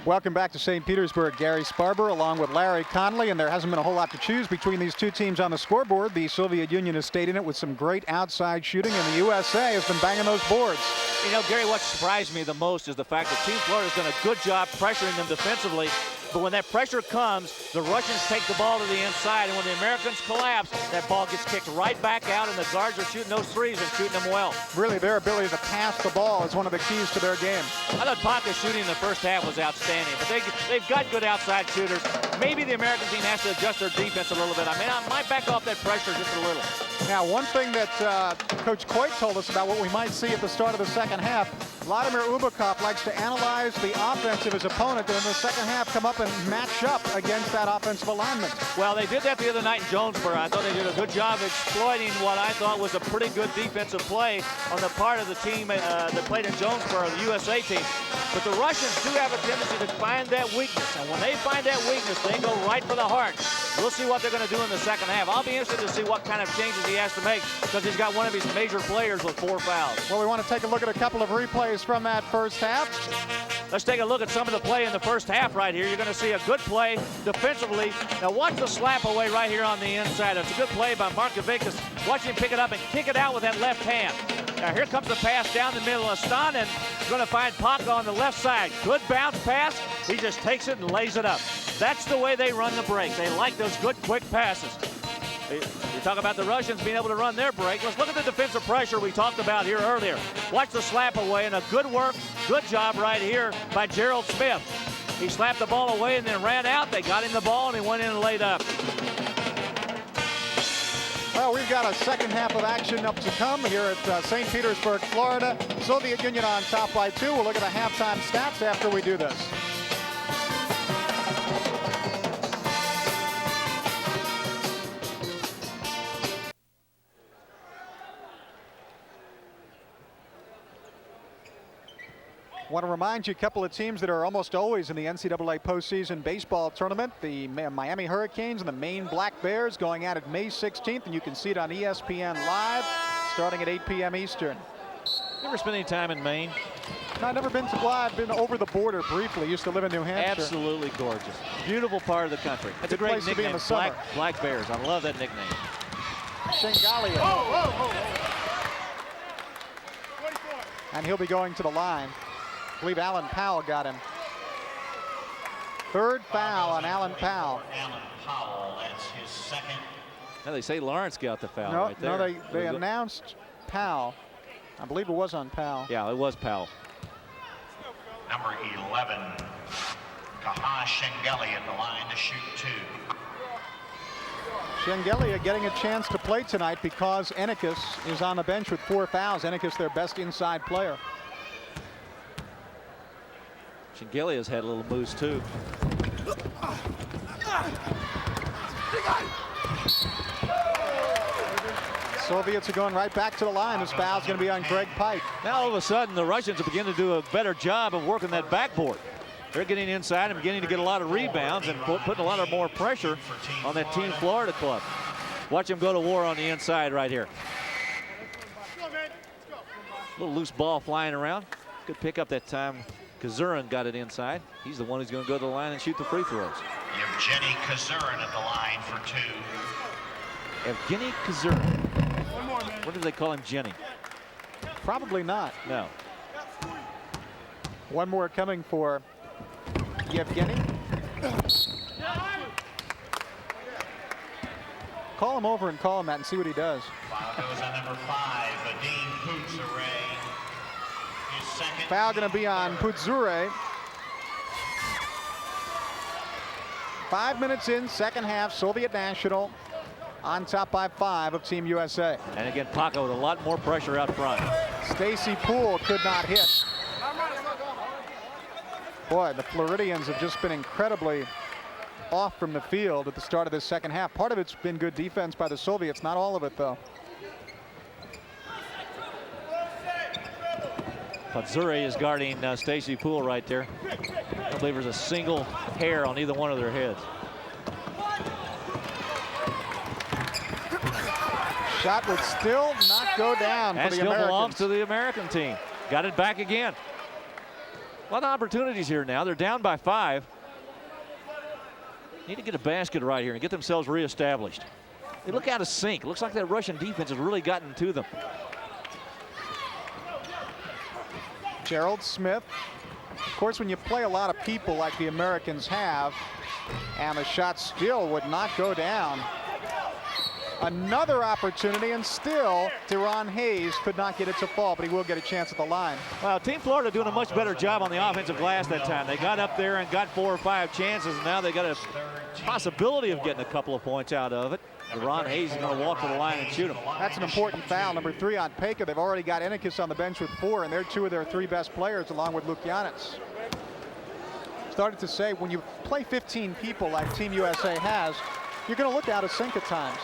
Welcome back to St. Petersburg. Gary Sparber along with Larry Conley, and there hasn't been a whole lot to choose between these two teams on the scoreboard. The Soviet Union has stayed in it with some great outside shooting, and the USA has been banging those boards. You know, Gary, what surprised me the most is the fact that Team Florida has done a good job pressuring them defensively. But when that pressure comes, the Russians take the ball to the inside, and when the Americans collapse, that ball gets kicked right back out, and the guards are shooting those threes and shooting them well. Really, their ability to pass the ball is one of the keys to their game. I thought Pike's shooting in the first half was outstanding, but they've got good outside shooters. Maybe the American team has to adjust their defense a little bit. I mean, I might back off that pressure just a little. Now, one thing that Coach Coit told us about what we might see at the start of the second half, Vladimir Ubakov likes to analyze the offense of his opponent and in the second half come up and match up against that offensive alignment. Well, they did that the other night in Jonesboro. I thought they did a good job exploiting what I thought was a pretty good defensive play on the part of the team that played in Jonesboro, the USA team. But the Russians do have a tendency to find that weakness, and when they find that weakness, they go right for the heart. We'll see what they're going to do in the second half. I'll be interested to see what kind of changes he has to make because he's got one of his major players with 4 fouls. Well, we want to take a look at a couple of replays from that first half. Let's take a look at some of the play in the first half right here. You're going to see a good play defensively. Now watch the slap away right here on the inside. It's a good play by Markevicius. Watch him pick it up and kick it out with that left hand. Now here comes the pass down the middle. Astanin is going to find Pike on the left side. Good bounce pass. He just takes it and lays it up. That's the way they run the break. They like those good quick passes. You talk about the Russians being able to run their break. Let's look at the defensive pressure we talked about here earlier. Watch the slap away, and a good work, good job right here by Gerald Smith. He slapped the ball away and then ran out. They got him the ball, and he went in and laid up. Well, we've got a second half of action up to come here at St. Petersburg, Florida. Soviet Union on top by 2. We'll look at the halftime stats after we do this. Want to remind you a couple of teams that are almost always in the NCAA postseason baseball tournament. The Miami Hurricanes and the Maine Black Bears going at it May 16th, and you can see it on ESPN Live starting at 8 p.m. Eastern. Never spent any time in Maine? No, I've never been to, well, I've been over the border briefly. Used to live in New Hampshire. Absolutely gorgeous. Beautiful part of the country. That's a great place to be in nickname, the summer. Black Bears. I love that nickname. Shengalia. And he'll be going to the line. I believe Alan Powell got him. Third foul on Alan Powell. Alan Powell, that's his second. Now they say Lawrence got the foul No, right there. no, they announced Powell. I believe it was on Powell. Yeah, it was Powell. Number 11, Kaha Shengeli at the line to shoot 2. Shengelia getting a chance to play tonight because Ennikus is on the bench with 4 fouls. Ennikus, their best inside player. Shengelia's had a little boost too. Soviets are going right back to the line. This foul's going to be on Greg Pike. Now all of a sudden the Russians are beginning to do a better job of working that backboard. They're getting inside and beginning to get a lot of rebounds and putting a lot of more pressure on that Team Florida club. Watch them go to war on the inside right here. Little loose ball flying around. Good pick up that time. Kazurin got it inside. He's the one who's going to go to the line and shoot the free throws. Evgeny Kazurin at the line for 2. Evgeny Kazurin. What do they call him, Jenny? Probably not. No. One more coming for Yevgeny. Call him over and call him that and see what he does. Foul goes on number 5, Vadim Pudzure. His second. Foul going to be on Pudzure. 5 minutes in, second half, Soviet National on top by 5 of Team USA. And again, Paco with a lot more pressure out front. Stacy Poole could not hit. Boy, the Floridians have just been incredibly off from the field at the start of this second half. Part of it's been good defense by the Soviets, not all of it though. Pudzure is guarding Stacy Poole right there. I don't believe there's a single hair on either one of their heads. Shot would still not go down And for the still Americans. belongs to the American team. Got it back again. A lot of opportunities here now. They're down by 5. Need to get a basket right here and get themselves reestablished. They look out of sync. It looks like that Russian defense has really gotten to them. Gerald Smith. Of course, when you play a lot of people like the Americans have, and the shot still would not go down. Another opportunity, and still Deron Hayes could not get it to fall, but he will get a chance at the line. Well, Team Florida doing a much better job on the offensive glass that time. They got up there and got 4 or 5 chances, and now they got a possibility of getting a couple of points out of it. Deron Hayes is going to walk to the line and shoot him. That's an important foul, number 3 on Peka. They've already got Ennikus on the bench with 4, and they're 2 of their 3 best players, along with Lukyanets. Started to say, when you play 15 people like Team USA has, you're going to look out of sync at times.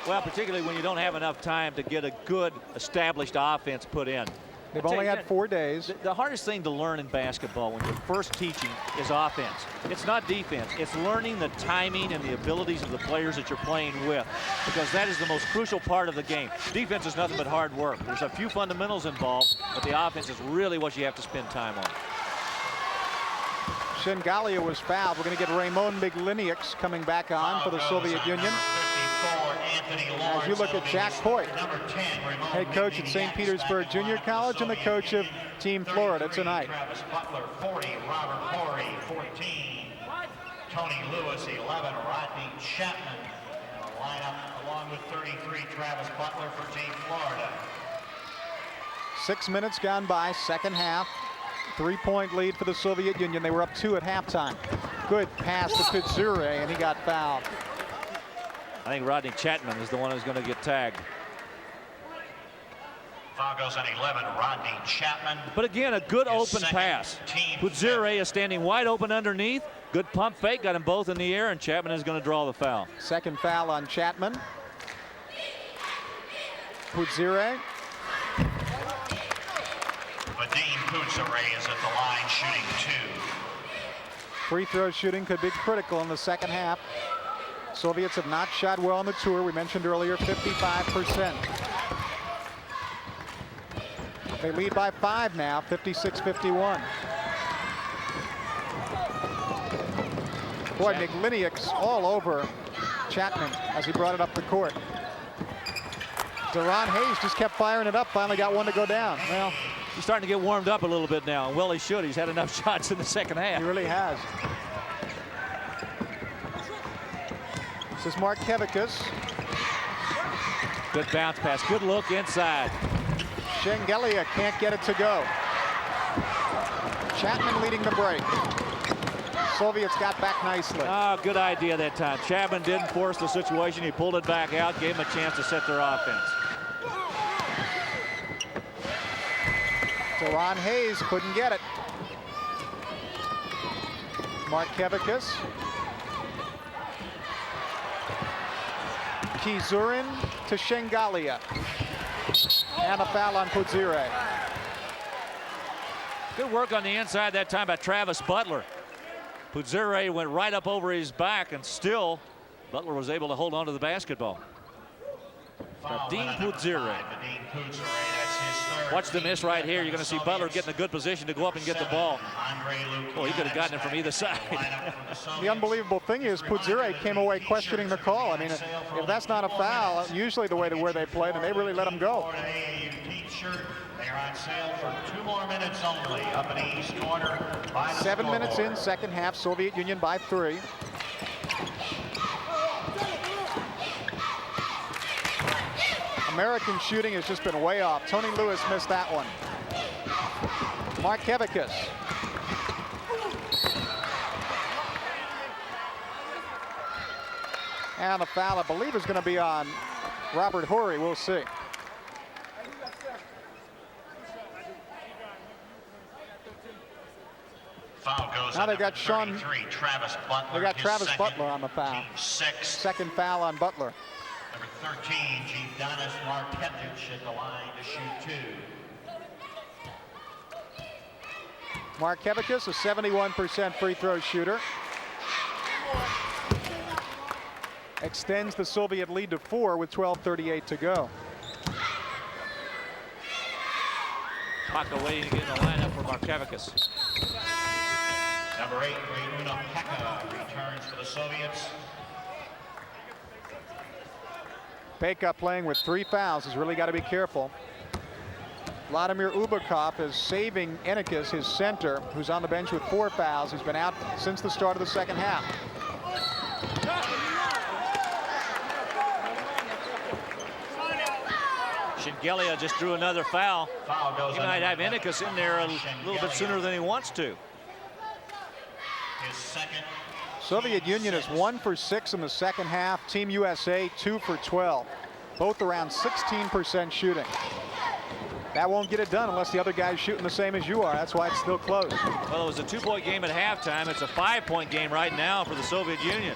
Well, particularly when you don't have enough time to get a good established offense put in. They've only had 4 days. The hardest thing to learn in basketball when you're first teaching is offense. It's not defense. It's learning the timing and the abilities of the players that you're playing with, because that is the most crucial part of the game. Defense is nothing but hard work. There's a few fundamentals involved, but the offense is really what you have to spend time on. Shengalia was fouled. We're going to get Raymond Migliniaks coming back on for the Soviet Union. As you look at Jack Coit, head coach at St. Petersburg Junior College and the coach of Team Florida tonight. Travis Butler, 40, Robert Horry, 14. Tony Lewis, 11, Rodney Chapman, Lineup along with 33, Travis Butler for Team Florida. 6 minutes gone by, second half. 3-point lead for the Soviet Union. They were up 2 at halftime. Good pass to Ussr, and he got fouled. I think Rodney Chapman is the one who's going to get tagged. Foul goes on 11, Rodney Chapman. But again, a good His open second pass. team Ussr is standing wide open underneath. Good pump fake, got them both in the air, and Chapman is going to draw the foul. Second foul on Chapman. Ussr. Vadim Ussr is at the line shooting 2. Free throw shooting could be critical in the second half. Soviets have not shot well on the tour. We mentioned earlier 55%. They lead by 5 now, 56-51. Boy, Migliniak's all over Chapman as he brought it up the court. Deron Hayes just kept firing it up, finally got one to go down. Well, he's starting to get warmed up a little bit now. And well, he should. He's had enough shots in the second half. He really has. This is Markevikas. Good bounce pass. Good look inside. Shengelia can't get it to go. Chapman leading the break. Soviets got back nicely. Oh, good idea that time. Chapman didn't force the situation. He pulled it back out, gave him a chance to set their offense. Deron Hayes couldn't get it. Markevikas. Kizurin to Shengelia. And a foul on Ussr. Good work on the inside that time by Travis Butler. Ussr went right up over his back, and still Butler was able to hold on to the basketball. Vadim Ussr. Watch the miss right here. You're going to see Butler get in a good position to go up and get the ball. Oh, he could have gotten it from either side. The unbelievable thing is Ussr came away questioning the call. I mean, if that's not a foul, usually the way to where they played, and they really let him go. They're on sale for 2 more minutes only. Up in the east corner. 7 minutes in, second half, Soviet Union by 3. American shooting has just been way off. Tony Lewis missed that one. Markevikas. And a foul, I believe, is going to be on Robert Horry. We'll see. Foul goes now on they got Sean. Travis Butler. They got Travis second, Butler on the foul. Team 6. Second foul on Butler. Number 13, Gidanis Markevic at the line to shoot 2. Markevikas, a 71% free throw shooter. Extends the Soviet lead to 4 with 12:38 to go. Paka waiting to get in the lineup for Markevikas. Number 8, Reuna Pekka returns for the Soviets. Pekka playing with 3 fouls. He's really got to be careful. Vladimir Ubakov is saving Enikis, his center, who's on the bench with 4 fouls. He's been out since the start of the second half. Shengelia just drew another foul. Foul goes He on might have number Enikis in there a little bit sooner than he wants to. His second. Soviet Union is 1 for 6 in the second half. Team USA 2 for 12. Both around 16% shooting. That won't get it done unless the other guy's shooting the same as you are. That's why it's still close. Well, it was a 2-point game at halftime. It's a 5-point game right now for the Soviet Union.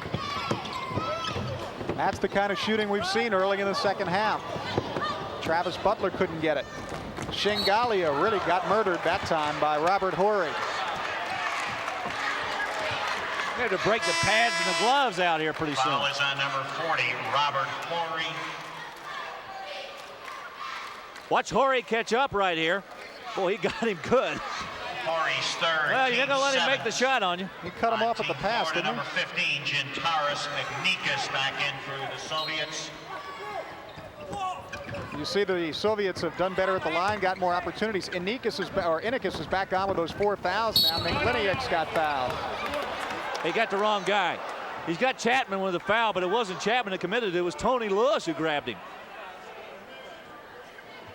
That's the kind of shooting we've seen early in the second half. Travis Butler couldn't get it. Shengelia really got murdered that time by Robert Horry. We have to break the pads and the gloves out here pretty soon. Foul is on number 40, Robert Horry. Watch Horry catch up right here. Boy, he got him good. Horry's third. Well, you're not going to let him make the 7th. shot on you. He cut him off at the Team pass, Florida, didn't he? number 15, Gintaras Magnikas back in for the Soviets. You see the Soviets have done better at the line, got more opportunities. Enikis is back on with those 4 fouls now. Migliniak's got fouled. He got the wrong guy. He's got Chapman with a foul, but it wasn't Chapman that committed it. It was Tony Lewis who grabbed him.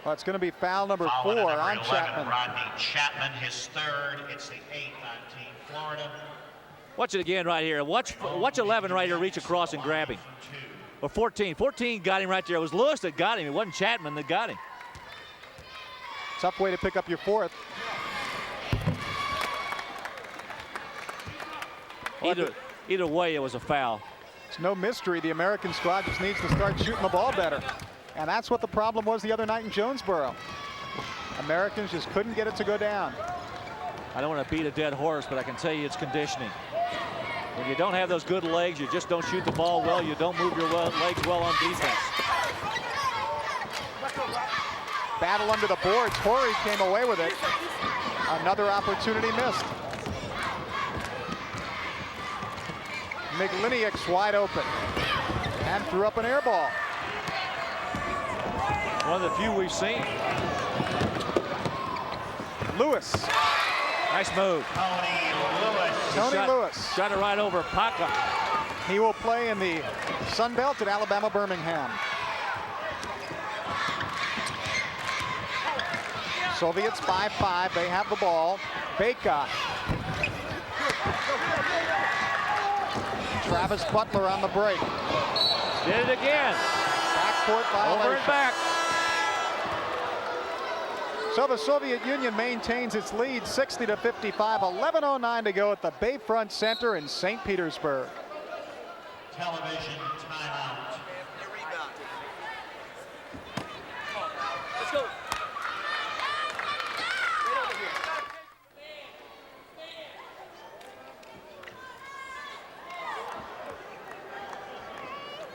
Well, it's going to be foul number Foul 4 number on 11, Chapman. Rodney Chapman, his third. It's the 8th on Team Florida. Watch it again right here. Watch 11 right here reach across and grab him. Or 14. 14 got him right there. It was Lewis that got him. It wasn't Chapman that got him. Tough way to pick up your 4th. Either way, it was a foul. It's no mystery. The American squad just needs to start shooting the ball better. And that's what the problem was the other night in Jonesboro. Americans just couldn't get it to go down. I don't want to beat a dead horse, but I can tell you it's conditioning. When you don't have those good legs, you just don't shoot the ball well, you don't move your legs well on defense. Battle under the boards. Horry came away with it. Another opportunity missed. Migliniak's wide open and threw up an air ball. One of the few we've seen. Lewis. Nice move. Tony Lewis. Shot it right over Pike. He will play in the Sun Belt at Alabama Birmingham. Soviets 5-5. They have the ball. Baker. Travis Butler on the break. Did it again. Backcourt violation. Over and back. So the Soviet Union maintains its lead 60-55. 11:09 to go at the Bayfront Center in St. Petersburg. Television timeout. Let's go.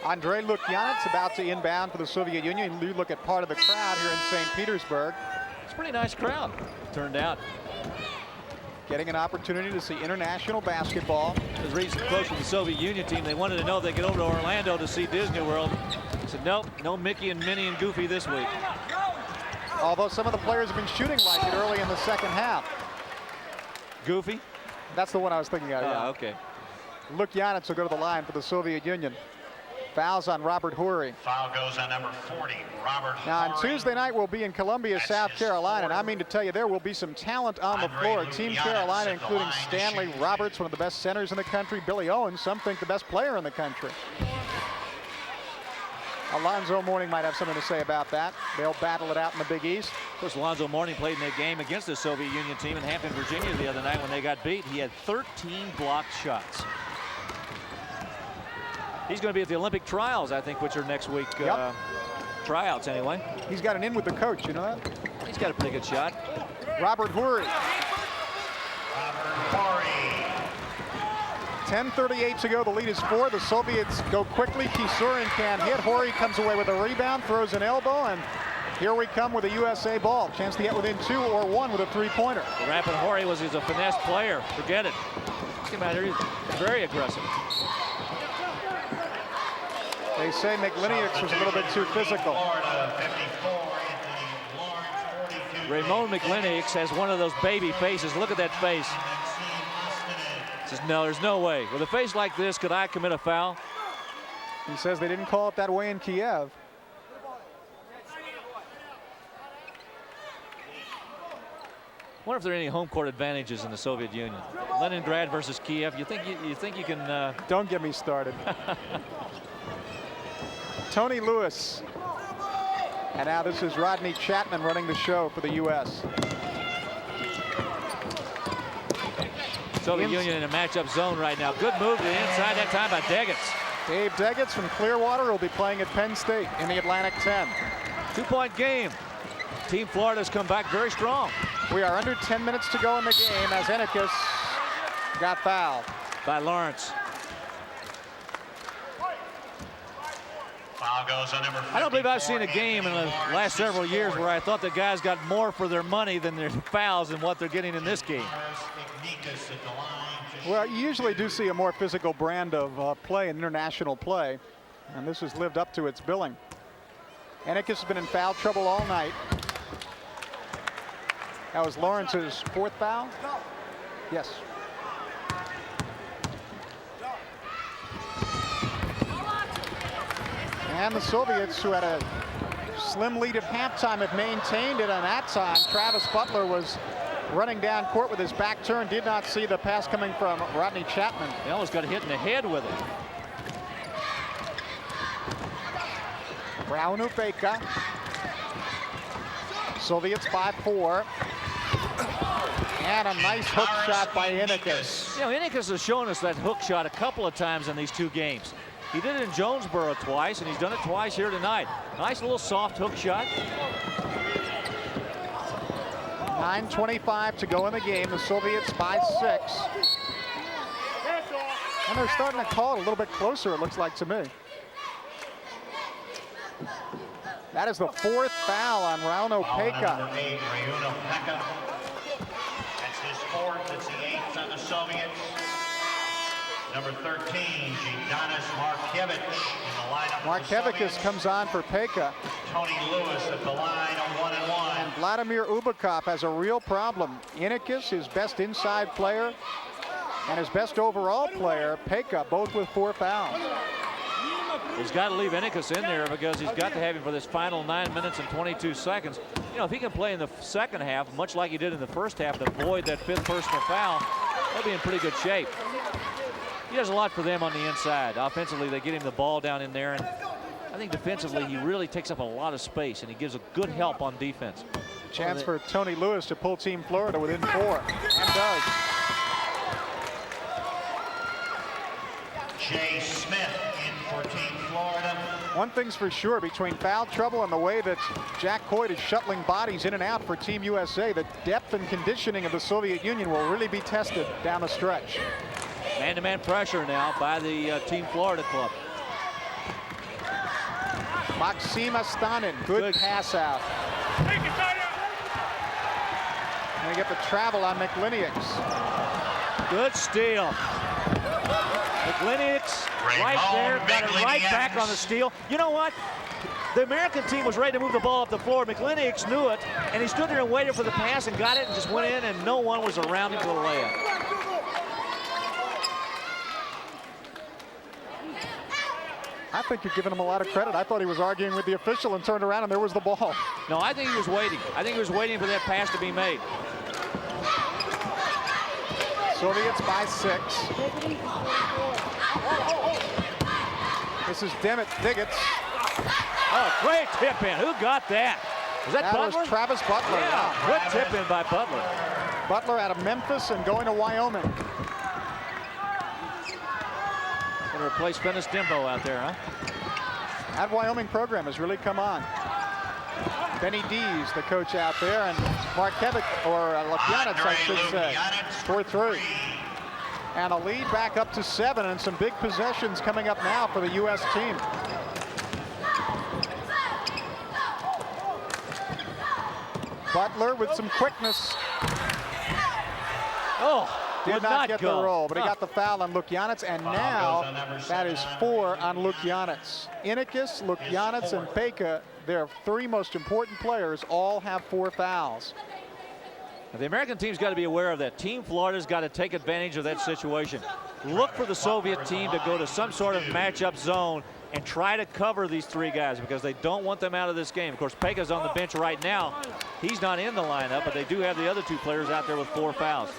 Andrei Lukyanets about to inbound for the Soviet Union. You look at part of the crowd here in St. Petersburg. It's a pretty nice crowd, turned out. Getting an opportunity to see international basketball. As reached close with the Soviet Union team, they wanted to know if they could get over to Orlando to see Disney World. They said, nope, no Mickey and Minnie and Goofy this week. Although some of the players have been shooting like it early in the second half. Goofy? That's the one I was thinking of, yeah. Oh, okay. Lukyanets will go to the line for the Soviet Union. Fouls on Robert Horry. Foul goes on number 40, Robert Now on Horry. Tuesday night we'll be in Columbia, That's South his Carolina, and I fourth. mean to tell you there will be some talent on the Andre floor. Team Lukyanets Carolina, at the including line to Stanley shoot. Roberts, one of the best centers in the country. Billy Owens, some think the best player in the country. Alonzo Mourning might have something to say about that. They'll battle it out in the Big East. Of course, Alonzo Mourning played in that game against the Soviet Union team in Hampton, Virginia the other night when they got beat. He had 13 blocked shots. He's going to be at the Olympic trials, I think, which are next week. Yep. Tryouts, anyway. He's got an in with the coach, you know that? He's got a pretty good shot. Robert Horry. Robert Horry. 10:38 to go. The lead is 4. The Soviets go quickly. Kisurin can't hit. Horry comes away with a rebound, throws an elbow, and here we come with a USA ball. Chance to get within 2 or 1 with a three-pointer. Rapid Horry he's a finesse player. Forget it. Doesn't matter. He's very aggressive. They say McLiniaks was a little bit too physical. Florida, 54, Anthony Lawrence, 42. Ramon McLiniaks has one of those baby faces. Look at that face. Says, no, there's no way. With a face like this, could I commit a foul? He says they didn't call it that way in Kiev. I wonder if there are any home court advantages in the Soviet Union. Leningrad versus Kiev. You think you can? Don't get me started. Tony Lewis. And now this is Rodney Chapman running the show for the U.S. Soviet Union in a matchup zone right now. Good move to the inside that time by Deggets. Dave Deggets from Clearwater will be playing at Penn State in the Atlantic 10. 2-point game. Team Florida's come back very strong. We are under 10 minutes to go in the game as Ennikus got fouled. By Lawrence. Foul goes on number 54, I don't believe I've seen a game in the last several years where I thought the guys got more for their money than their fouls and what they're getting in this game. Well, you usually do see a more physical brand of play in international play, and this has lived up to its billing. Ennikus has been in foul trouble all night. That was Lawrence's 4th foul? Yes. And the Soviets, who had a slim lead at halftime, have maintained it. And that time, Travis Butler was running down court with his back turned, did not see the pass coming from Rodney Chapman. He almost got hit in the head with it. Raunu Pekka. Soviets by 4. And a nice hook shot by Innikus. You know, Innikus has shown us that hook shot a couple of times in these two games. He did it in Jonesboro twice, and he's done it twice here tonight. Nice little soft hook shot. 9:25 to go in the game. The Soviets by 6. And they're starting to call it a little bit closer, it looks like to me. That is the 4th foul on Raunu Pekka. Number 8, Raunu Pekka. That's his 4th. That's the 8th on the Soviets. Number 13, Giannis Markevich in the lineup. Markevichus comes on for Pekka. Tony Lewis at the line of 1-1. And Vladimir Ubakov has a real problem. Innikus, his best inside player, and his best overall player, Pekka, both with 4 fouls. He's got to leave Innikus in there because he's got to have him for this final 9 minutes and 22 seconds. You know, if he can play in the second half, much like he did in the first half, to avoid that 5th personal foul, they'll be in pretty good shape. He does a lot for them on the inside. Offensively, they get him the ball down in there, and I think defensively, he really takes up a lot of space, and he gives a good help on defense. Chance for Tony Lewis to pull Team Florida within 4, and does. Jay Smith in for Team Florida. One thing's for sure, between foul trouble and the way that Jack Coit is shuttling bodies in and out for Team USA, the depth and conditioning of the Soviet Union will really be tested down the stretch. Man-to-man pressure now by the Team Florida club. Maxim Astanin, good pass out. And we get the travel on McLiniaks. Good steal. McLiniaks right there, got it right back on the steal. You know what? The American team was ready to move the ball up the floor. McLiniaks knew it, and he stood there and waited for the pass and got it and just went in, and no one was around him for the layup. I think you're giving him a lot of credit. I thought he was arguing with the official and turned around and there was the ball. No, I think he was waiting. I think he was waiting for that pass to be made. Soviets by 6. This is Demet Digits. Oh, great tip in. Who got that? Was that Butler? That was Travis Butler. Yeah, good tip in by Butler. Butler out of Memphis and going to Wyoming. Going to replace Dennis Dimbo out there, huh? That Wyoming program has really come on. Benny Dees, the coach out there, and Markevich, or Lukyanets, I should say, for 3. And a lead back up to 7, and some big possessions coming up now for the U.S. team. Butler with some quickness. Oh, did not get the roll, but he got the foul on Lukyanets, and now that is 4 on Lukyanets. Innikus, Lukyanets, and Pekka, their 3 most important players, all have 4 fouls. The American team's got to be aware of that. Team Florida's got to take advantage of that situation. Look for the Soviet team to go to some sort of matchup zone and try to cover these 3 guys because they don't want them out of this game. Of course, Pekka's on the bench right now. He's not in the lineup, but they do have the other 2 players out there with 4 fouls.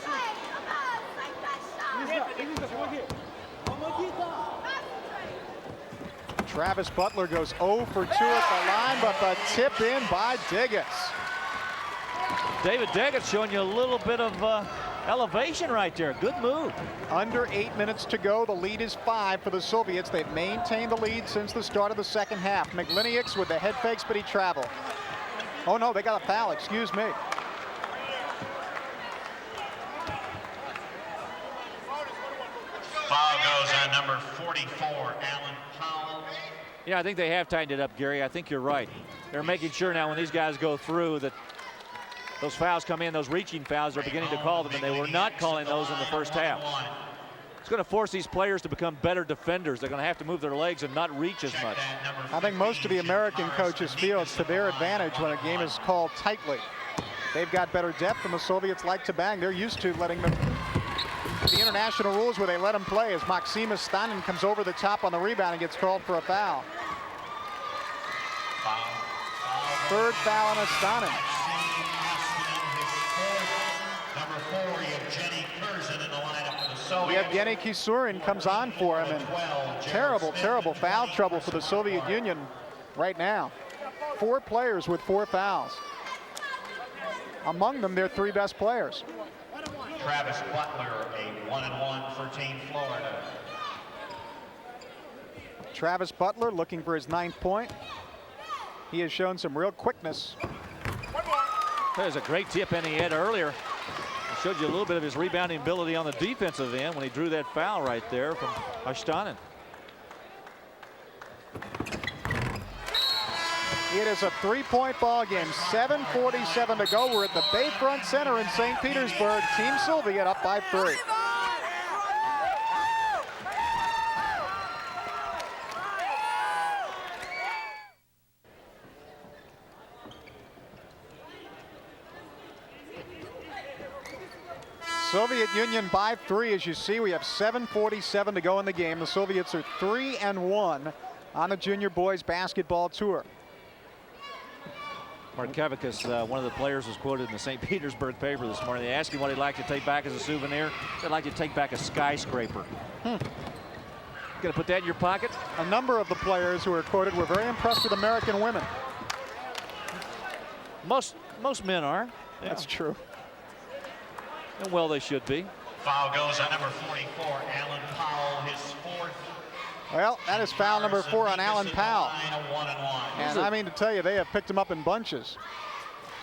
Travis Butler goes 0 for 2 at the line, but the tip in by Digits. David Digits showing you a little bit of elevation right there. Good move. Under 8 minutes to go. The lead is 5 for the Soviets. They've maintained the lead since the start of the second half. McLiniaks with the head fakes, but he traveled. Oh no, they got a foul, excuse me. Foul goes on number 44, Alan Powell. Yeah, I think they have tightened it up, Gary. I think you're right. They're making sure now when these guys go through that those fouls come in, those reaching fouls, they're beginning to call them, and they were not calling those in the first half. It's going to force these players to become better defenders. They're going to have to move their legs and not reach as much. I think most of the American coaches feel it's to their advantage when a game is called tightly. They've got better depth, and the Soviets like to bang. They're used to letting them, the international rules where they let them play as Maxim Astanin comes over the top on the rebound and gets called for a foul. Third foul on Astanin. Number 4, Yevgeny Kurzin in the lineup for the Soviets. Yevgeny Kusurin comes on for him, and terrible foul trouble for the Soviet Union right now. 4 players with 4 fouls. Among them, their 3 best players. Travis Butler, a 1-1 for Team Florida. Travis Butler looking for his 9th point. He has shown some real quickness. There's a great tip in he had earlier. It showed you a little bit of his rebounding ability on the defensive end when he drew that foul right there from Astanin. It is a 3-point ball game. 7:47 to go. We're at the Bayfront Center in St. Petersburg. Team Soviet up by 3. Soviet Union by 3. As you see, we have 7:47 to go in the game. The Soviets are 3-1 on the junior boys basketball tour. Markevikas, one of the players, was quoted in the St. Petersburg paper this morning. They asked him what he'd like to take back as a souvenir. He'd like to take back a skyscraper. Gonna put that in your pocket? A number of the players who were quoted were very impressed with American women. Most men are. Yeah. That's true. And well, they should be. Foul goes on number 44, Alan Powell, his 4th. Well, that is foul number 4 on Alan Powell. A 1-1. And I mean to tell you, they have picked him up in bunches.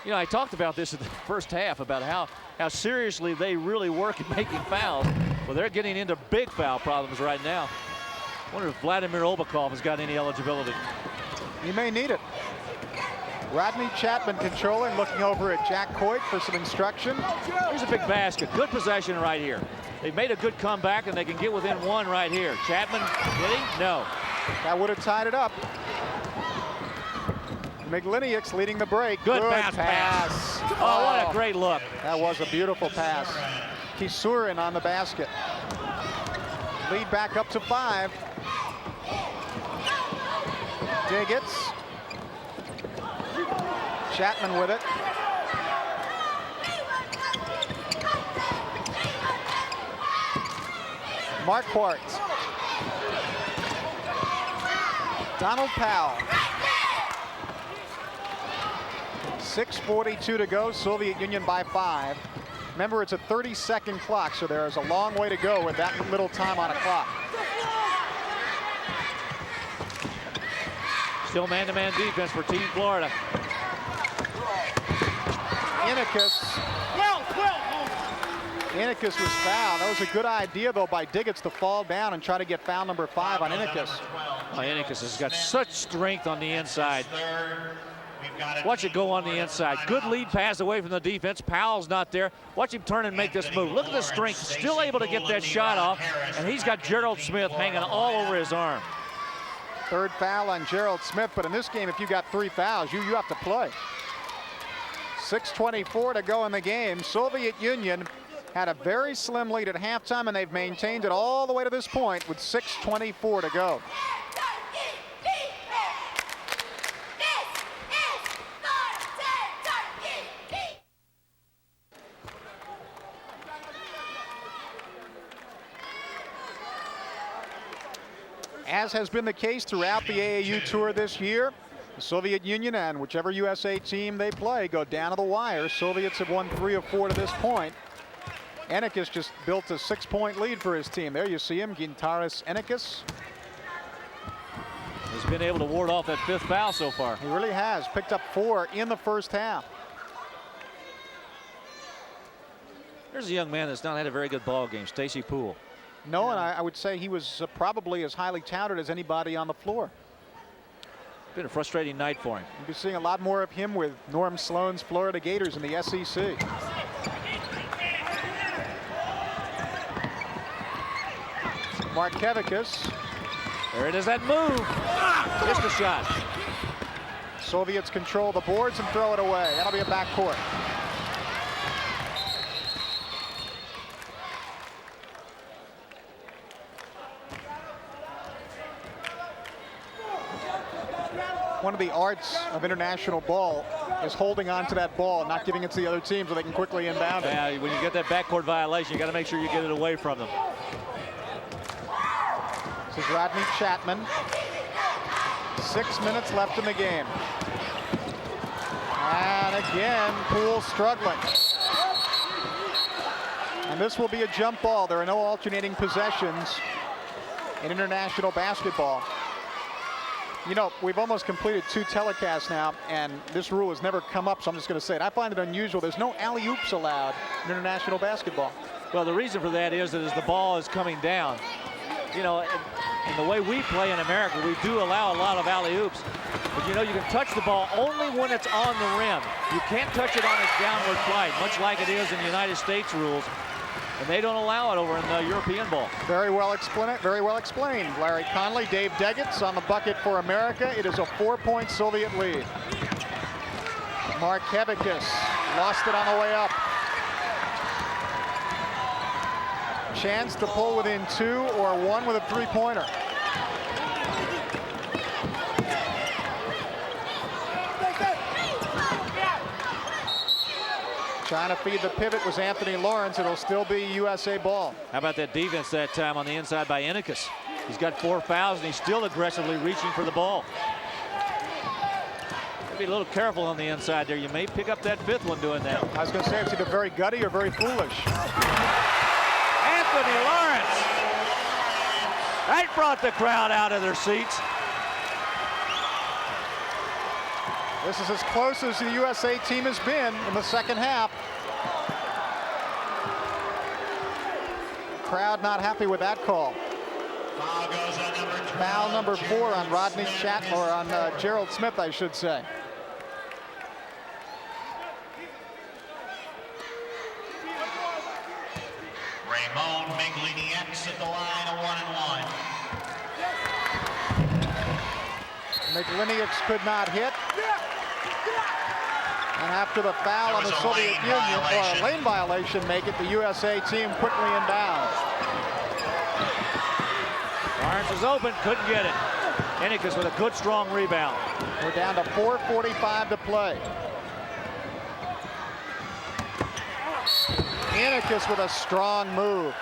You know, I talked about this in the first half about how seriously they really work at making fouls. Well, they're getting into big foul problems right now. I wonder if Vladimir Obakov has got any eligibility. He may need it. Rodney Chapman controlling, looking over at Jack Coit for some instruction. Here's a big basket. Good possession right here. They've made a good comeback, and they can get within 1 right here. Chapman, did he? No. That would have tied it up. McLiniak's leading the break. Good pass. Oh, what a great look. That was a beautiful pass. Kusurin on the basket. Lead back up to 5. Digits. Chapman with it. Marquardt. Donald Powell. 6:42 to go. Soviet Union by 5. Remember, it's a 30-second clock, so there is a long way to go with that little time on a clock. Still man-to-man defense for Team Florida. Innikus was fouled. That was a good idea, though, by Digits to fall down and try to get foul number 5 on Innikus. Innikus has got such strength on the inside. Watch it go on the inside. Good lead pass away from the defense. Powell's not there. Watch him turn and make this move. Look at the strength. Still able to get that shot off. And he's got Gerald Smith hanging all over his arm. 3rd foul on Gerald Smith. But in this game, if you got 3 fouls, you have to play. 6:24 to go in the game. Soviet Union had a very slim lead at halftime, and they've maintained it all the way to this point with 6:24 to go. As has been the case throughout the AAU tour this year, the Soviet Union and whichever USA team they play go down to the wire. Soviets have won 3 of 4 to this point. Innikus just built a 6-point lead for his team. There you see him, Gintaras Innikus. He's been able to ward off that 5th foul so far. He really has. Picked up 4 in the first half. There's a young man that's not had a very good ball game, Stacy Poole. No, and I would say he was probably as highly touted as anybody on the floor. Been a frustrating night for him. You'll be seeing a lot more of him with Norm Sloan's Florida Gators in the SEC. Markevikas. There it is, that move. Missed the shot. Soviets control the boards and throw it away. That'll be a backcourt. one of the arts of international ball is holding on to that ball and not giving it to the other team so they can quickly inbound it. Yeah, when you get that backcourt violation, you got to make sure you get it away from them. This is Rodney Chapman. 6 minutes left in the game. And again, Poole struggling. And this will be a jump ball. There are no alternating possessions in international basketball. You know, we've almost completed 2 telecasts now, and this rule has never come up, so I'm just going to say it. I find it unusual. There's no alley-oops allowed in international basketball. Well, the reason for that is that as the ball is coming down, you know, in the way we play in America, we do allow a lot of alley-oops. But, you know, you can touch the ball only when it's on the rim. You can't touch it on its downward flight, much like it is in the United States rules. And they don't allow it over in the European ball. Very well explained. Larry Conley, Dave Deggetts on the bucket for America. It is a 4-point Soviet lead. Markevichus lost it on the way up. Chance to pull within 2 or 1 with a 3-pointer. Trying to feed the pivot was Anthony Lawrence. It'll still be USA ball. How about that defense that time on the inside by Inikas? He's got 4 fouls, and he's still aggressively reaching for the ball. Be a little careful on the inside there. You may pick up that 5th one doing that. I was going to say it's either very gutty or very foolish. Anthony Lawrence. That brought the crowd out of their seats. This is as close as the USA team has been in the second half. Crowd not happy with that call. Foul number 4 on Rodney Chapman, or on Gerald Smith, I should say. Ramon Miglinieks at the line, a 1-and-1. Miglinieks could not hit. And after the foul on the Soviet Union, or a lane violation, make it the USA team quickly inbounds. Lawrence is open, couldn't get it. Inikas with a good, strong rebound. We're down to 4:45 to play. Inikas with a strong move.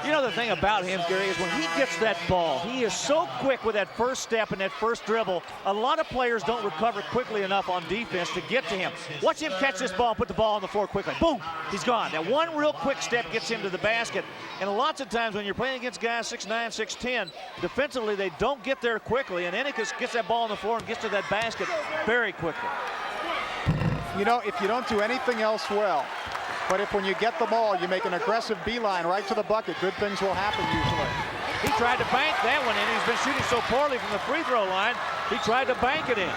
You know the thing about him, Gary, is when he gets that ball, he is so quick with that first step and that first dribble. A lot of players don't recover quickly enough on defense to get to him. Watch him catch this ball and put the ball on the floor quickly. Boom, he's gone. That one real quick step gets him to the basket. And lots of times when you're playing against guys 6'9", 6'10", defensively they don't get there quickly. And Inikas gets that ball on the floor and gets to that basket very quickly. You know, if you don't do anything else well, but if when you get the ball, you make an aggressive beeline right to the bucket, good things will happen usually. He tried to bank that one in. He's been shooting so poorly from the free throw line, he tried to bank it in.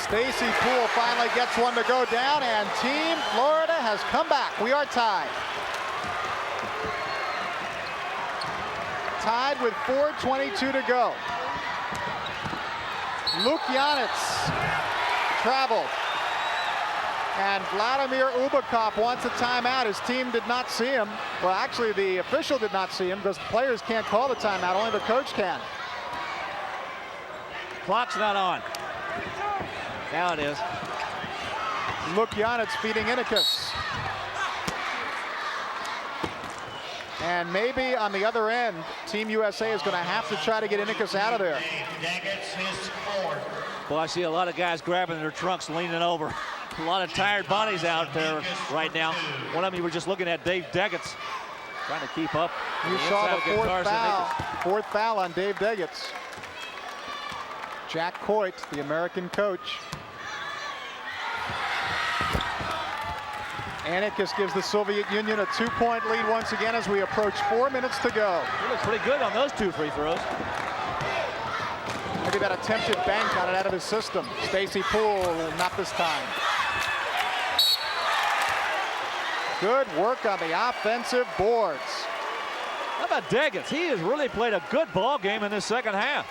Stacey Poole finally gets one to go down, and Team Florida has come back. We are tied. Tied with 4:22 to go. Lukyanets traveled. And Vladimir Ubakov wants a timeout. His team did not see him. Well, actually, the official did not see him because the players can't call the timeout. Only the coach can. Clock's not on. Now it is. Lukyanets feeding Inikas. And maybe on the other end, Team USA is going to have to try to get Inikas out of there. Well, I see a lot of guys grabbing their trunks, leaning over. A lot of tired bodies out there right now. One of them you were just looking at, Dave Deggetts, trying to keep up. You saw the 4th foul. 4th foul on Dave Deggetts. Jack Coit, the American coach. Inikas gives the Soviet Union a 2-point lead once again as we approach 4 minutes to go. He looks pretty good on those 2 free throws. Maybe that attempted bank got it out of his system. Stacey Poole, not this time. Good work on the offensive boards. How about Deggetts? He has really played a good ball game in this second half.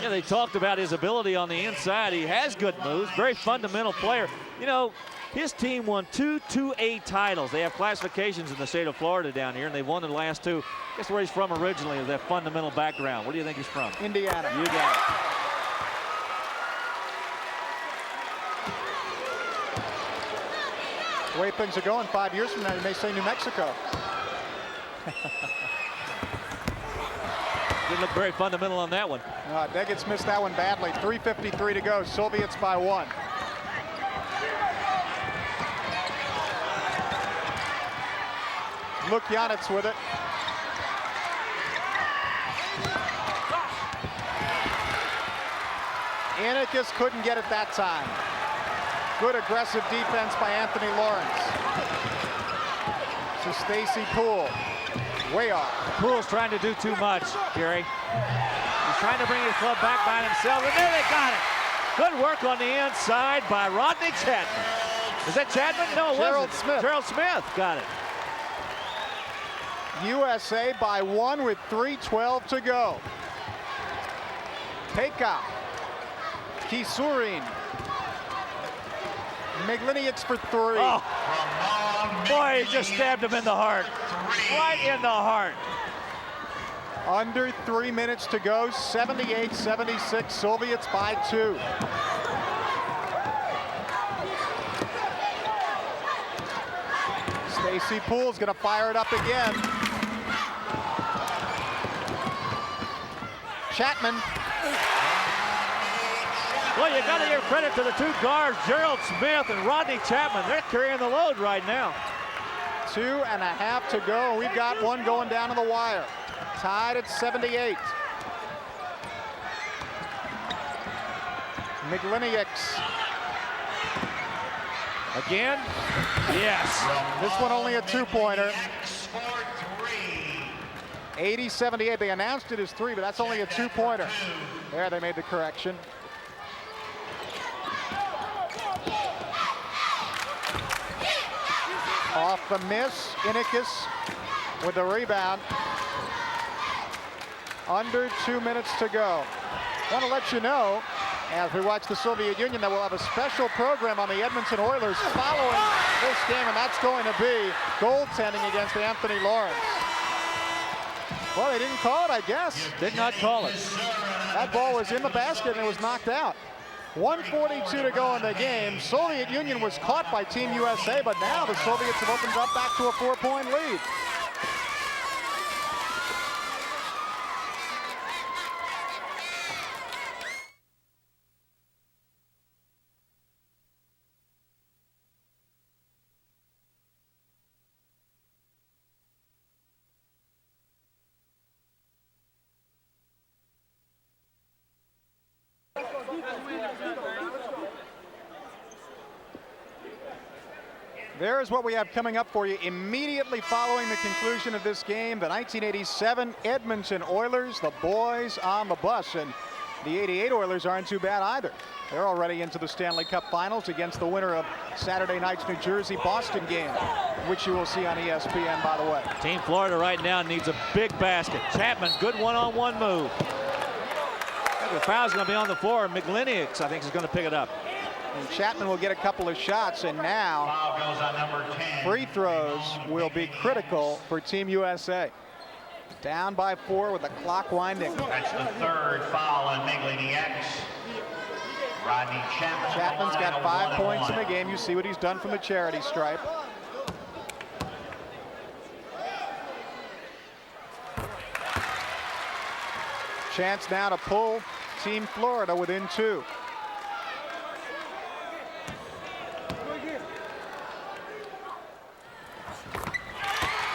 Yeah, they talked about his ability on the inside. He has good moves, very fundamental player. You know, His team won 2 2A titles. They have classifications in the state of Florida down here, and they've won the last 2. Guess where he's from originally is that fundamental background. Where do you think he's from? Indiana. You got it. The way things are going, 5 years from now, you may say New Mexico. Didn't look very fundamental on that one. Degets missed that one badly. 3:53 to go. Soviets by 1. Lukyanets with it. Anikas couldn't get it that time. Good aggressive defense by Anthony Lawrence. So Stacy Poole, way off. Poole's trying to do too much, Gary. He's trying to bring his club back by himself, and there they got it. Good work on the inside by Rodney Chapman. Is that Chapman? No, it Gerald wasn't. Smith. Gerald Smith got it. USA by 1 with 3:12 to go. Takeout. Kisurin. Migliniaks for 3. Oh, boy, he just stabbed him in the heart. Right in the heart. Under 3 minutes to go. 78-76. Soviets by 2. Stacy Poole's going to fire it up again. Chapman. Well, you got to give credit to the 2 guards, Gerald Smith and Rodney Chapman. They're carrying the load right now. 2.5 to go. We've got one going down to the wire. Tied at 78. Migliniaks. Again? Yes. This one only a 2-pointer. 80-78. They announced it as 3, but that's only a 2-pointer. There, they made the correction. Off the miss, Inikas with the rebound. Under 2 minutes to go. Want to let you know, as we watch the Soviet Union, that we'll have a special program on the Edmonton Oilers following this game, and that's going to be goaltending against Anthony Lawrence. Well, they didn't call it, I guess. Did not call it. That ball was in the basket and it was knocked out. 1:42 to go in the game. Soviet Union was caught by Team USA, but now the Soviets have opened up back to a 4-point lead. There's what we have coming up for you immediately following the conclusion of this game. The 1987 Edmonton Oilers, the boys on the bus. And the 88 Oilers aren't too bad either. They're already into the Stanley Cup Finals against the winner of Saturday night's New Jersey-Boston game, which you will see on ESPN, by the way. Team Florida right now needs a big basket. Chapman, good one-on-one move. The foul's going to be on the floor. Migliniaks, I think, is going to pick it up. And Chapman will get a couple of shots, and now Foul goes on number 10. free throws will be critical for Team USA. Down by 4 with the clock winding. That's the 3rd foul on Migliniaks. Rodney Chapman. Chapman's got 5 points in the game. You see what he's done from the charity stripe. Chance now to pull Team Florida within 2.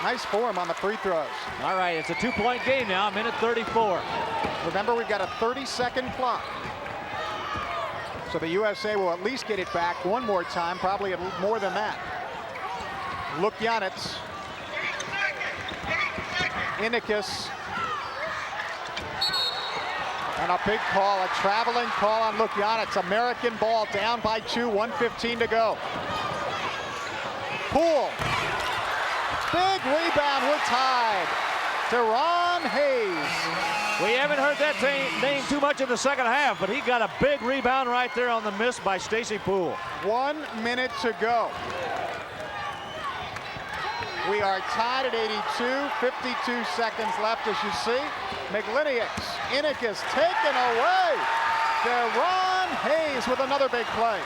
Nice form on the free throws. All right, it's a 2-point game now, minute 34. Remember, we've got a 30-second clock. So the USA will at least get it back one more time, probably more than that. Lukyanets. Inikas. And a big call, a traveling call on Lukyanets. American ball down by 2, 1:15 to go. Poole. Big rebound, we're tied. Deron Hayes. We haven't heard that name too much in the second half, but he got a big rebound right there on the miss by Stacy Poole. 1 minute to go. We are tied at 82, 52 seconds left as you see. McLiniaks, Innikus taken away. Deron Hayes with another big play.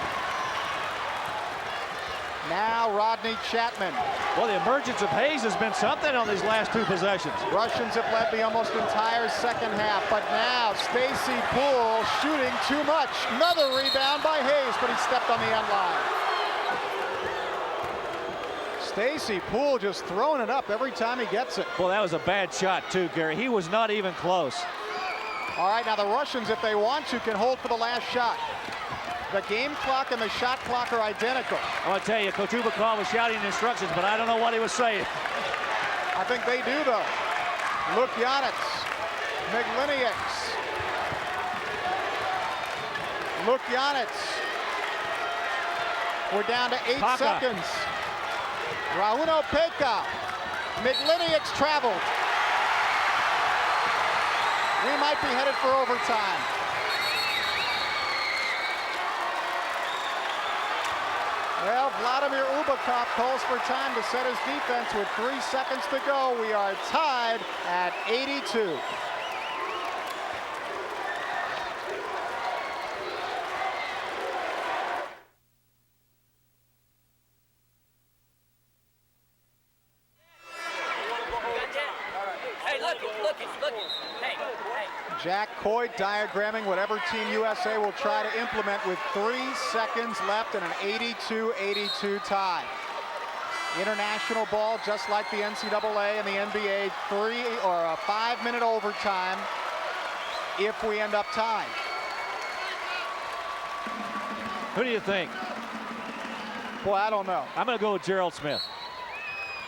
Now Rodney Chapman. Well, the emergence of Hayes has been something on these last two possessions. Russians have led the almost entire second half, but now Stacy Poole shooting too much. Another rebound by Hayes, but he stepped on the end line. Stacy Poole just throwing it up every time he gets it. Well, that was a bad shot too, Gary. He was not even close. All right, now the Russians, if they want to, can hold for the last shot. The game clock and the shot clock are identical. I want to tell you, Coach Ubakov was shouting instructions, but I don't know what he was saying. I think they do, though. Lukyanets, McLiniaks. Lukyanets. We're down to 8 Paka. seconds. Rauno Peka. McLiniaks traveled. We might be headed for overtime. Well, Vladimir Ubakov calls for time to set his defense with 3 seconds to go. We are tied at 82. Jack Coy diagramming whatever Team USA will try to implement with 3 seconds left and an 82-82 tie. International ball, just like the NCAA and the NBA, 3 or a 5-minute overtime if we end up tied. Who do you think? Boy, I don't know. I'm going to go with Gerald Smith.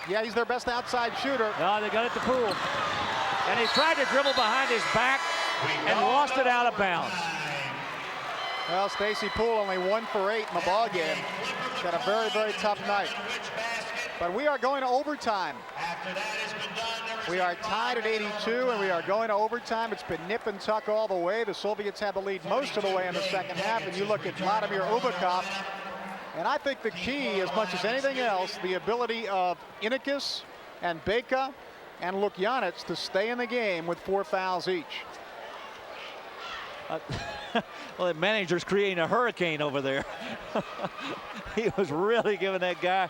Yeah, he's their best outside shooter. No, they got it to Poole. And he tried to dribble behind his back and lost it out of bounds. Well, Stacy Poole only 1 for 8 in the ball game. He's got a very, very tough night. But we are going to overtime. We are tied at 82, and we are going to overtime. It's been nip and tuck all the way. The Soviets had the lead most of the way in the second half, and you look at Vladimir Ubakov, and I think the key, as much as anything else, the ability of Innikus and Beka and Lukyanets to stay in the game with 4 fouls each. Well, the manager's creating a hurricane over there. He was really giving that guy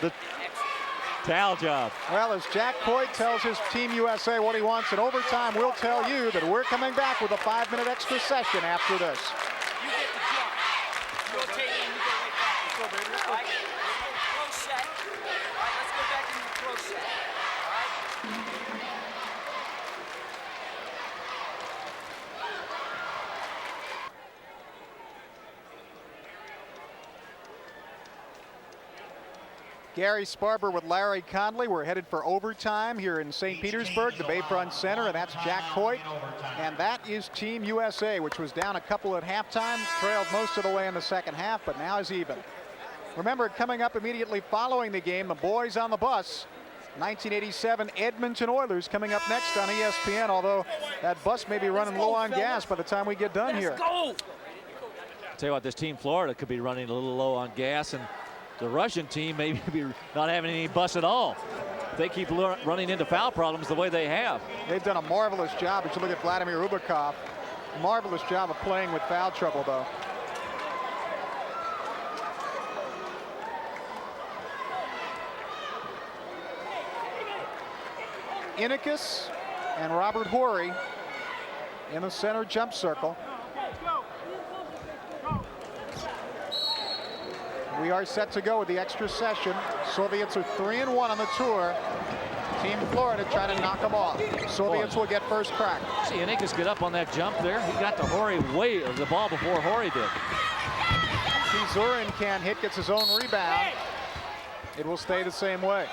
the towel job. Well, as Jack Coy tells his Team USA what he wants in overtime, we'll tell you that we're coming back with a 5-minute extra session after this. You get the jump. Rotate in, you go right back. Let's go, baby. Let's go. All right. Throw set. All right, let's go back in the throw set. All right. Gary Sparber with Larry Conley. We're headed for overtime here in St. Petersburg, the Bayfront Center, and that's Jack Coit. And that is Team USA, which was down a couple at halftime, trailed most of the way in the second half, but now is even. Remember, coming up immediately following the game, the boys on the bus. 1987 Edmonton Oilers coming up next on ESPN, although that bus may be running low on gas by the time we get done here. I'll tell you what, this Team Florida could be running a little low on gas, and the Russian team may be not having any bus at all. They keep running into foul problems the way they have. They've done a marvelous job. As you look at Vladimir Ubakov, marvelous job of playing with foul trouble, though. Innikus and Robert Horry in the center jump circle. We are set to go with the extra session. Soviets are 3-1 on the tour. Team Florida trying to knock them off. Soviets will get first crack. See Innikus get up on that jump there. He got to Horry way of the ball before Horry did. See Zurin can't hit, gets his own rebound. It will stay the same way.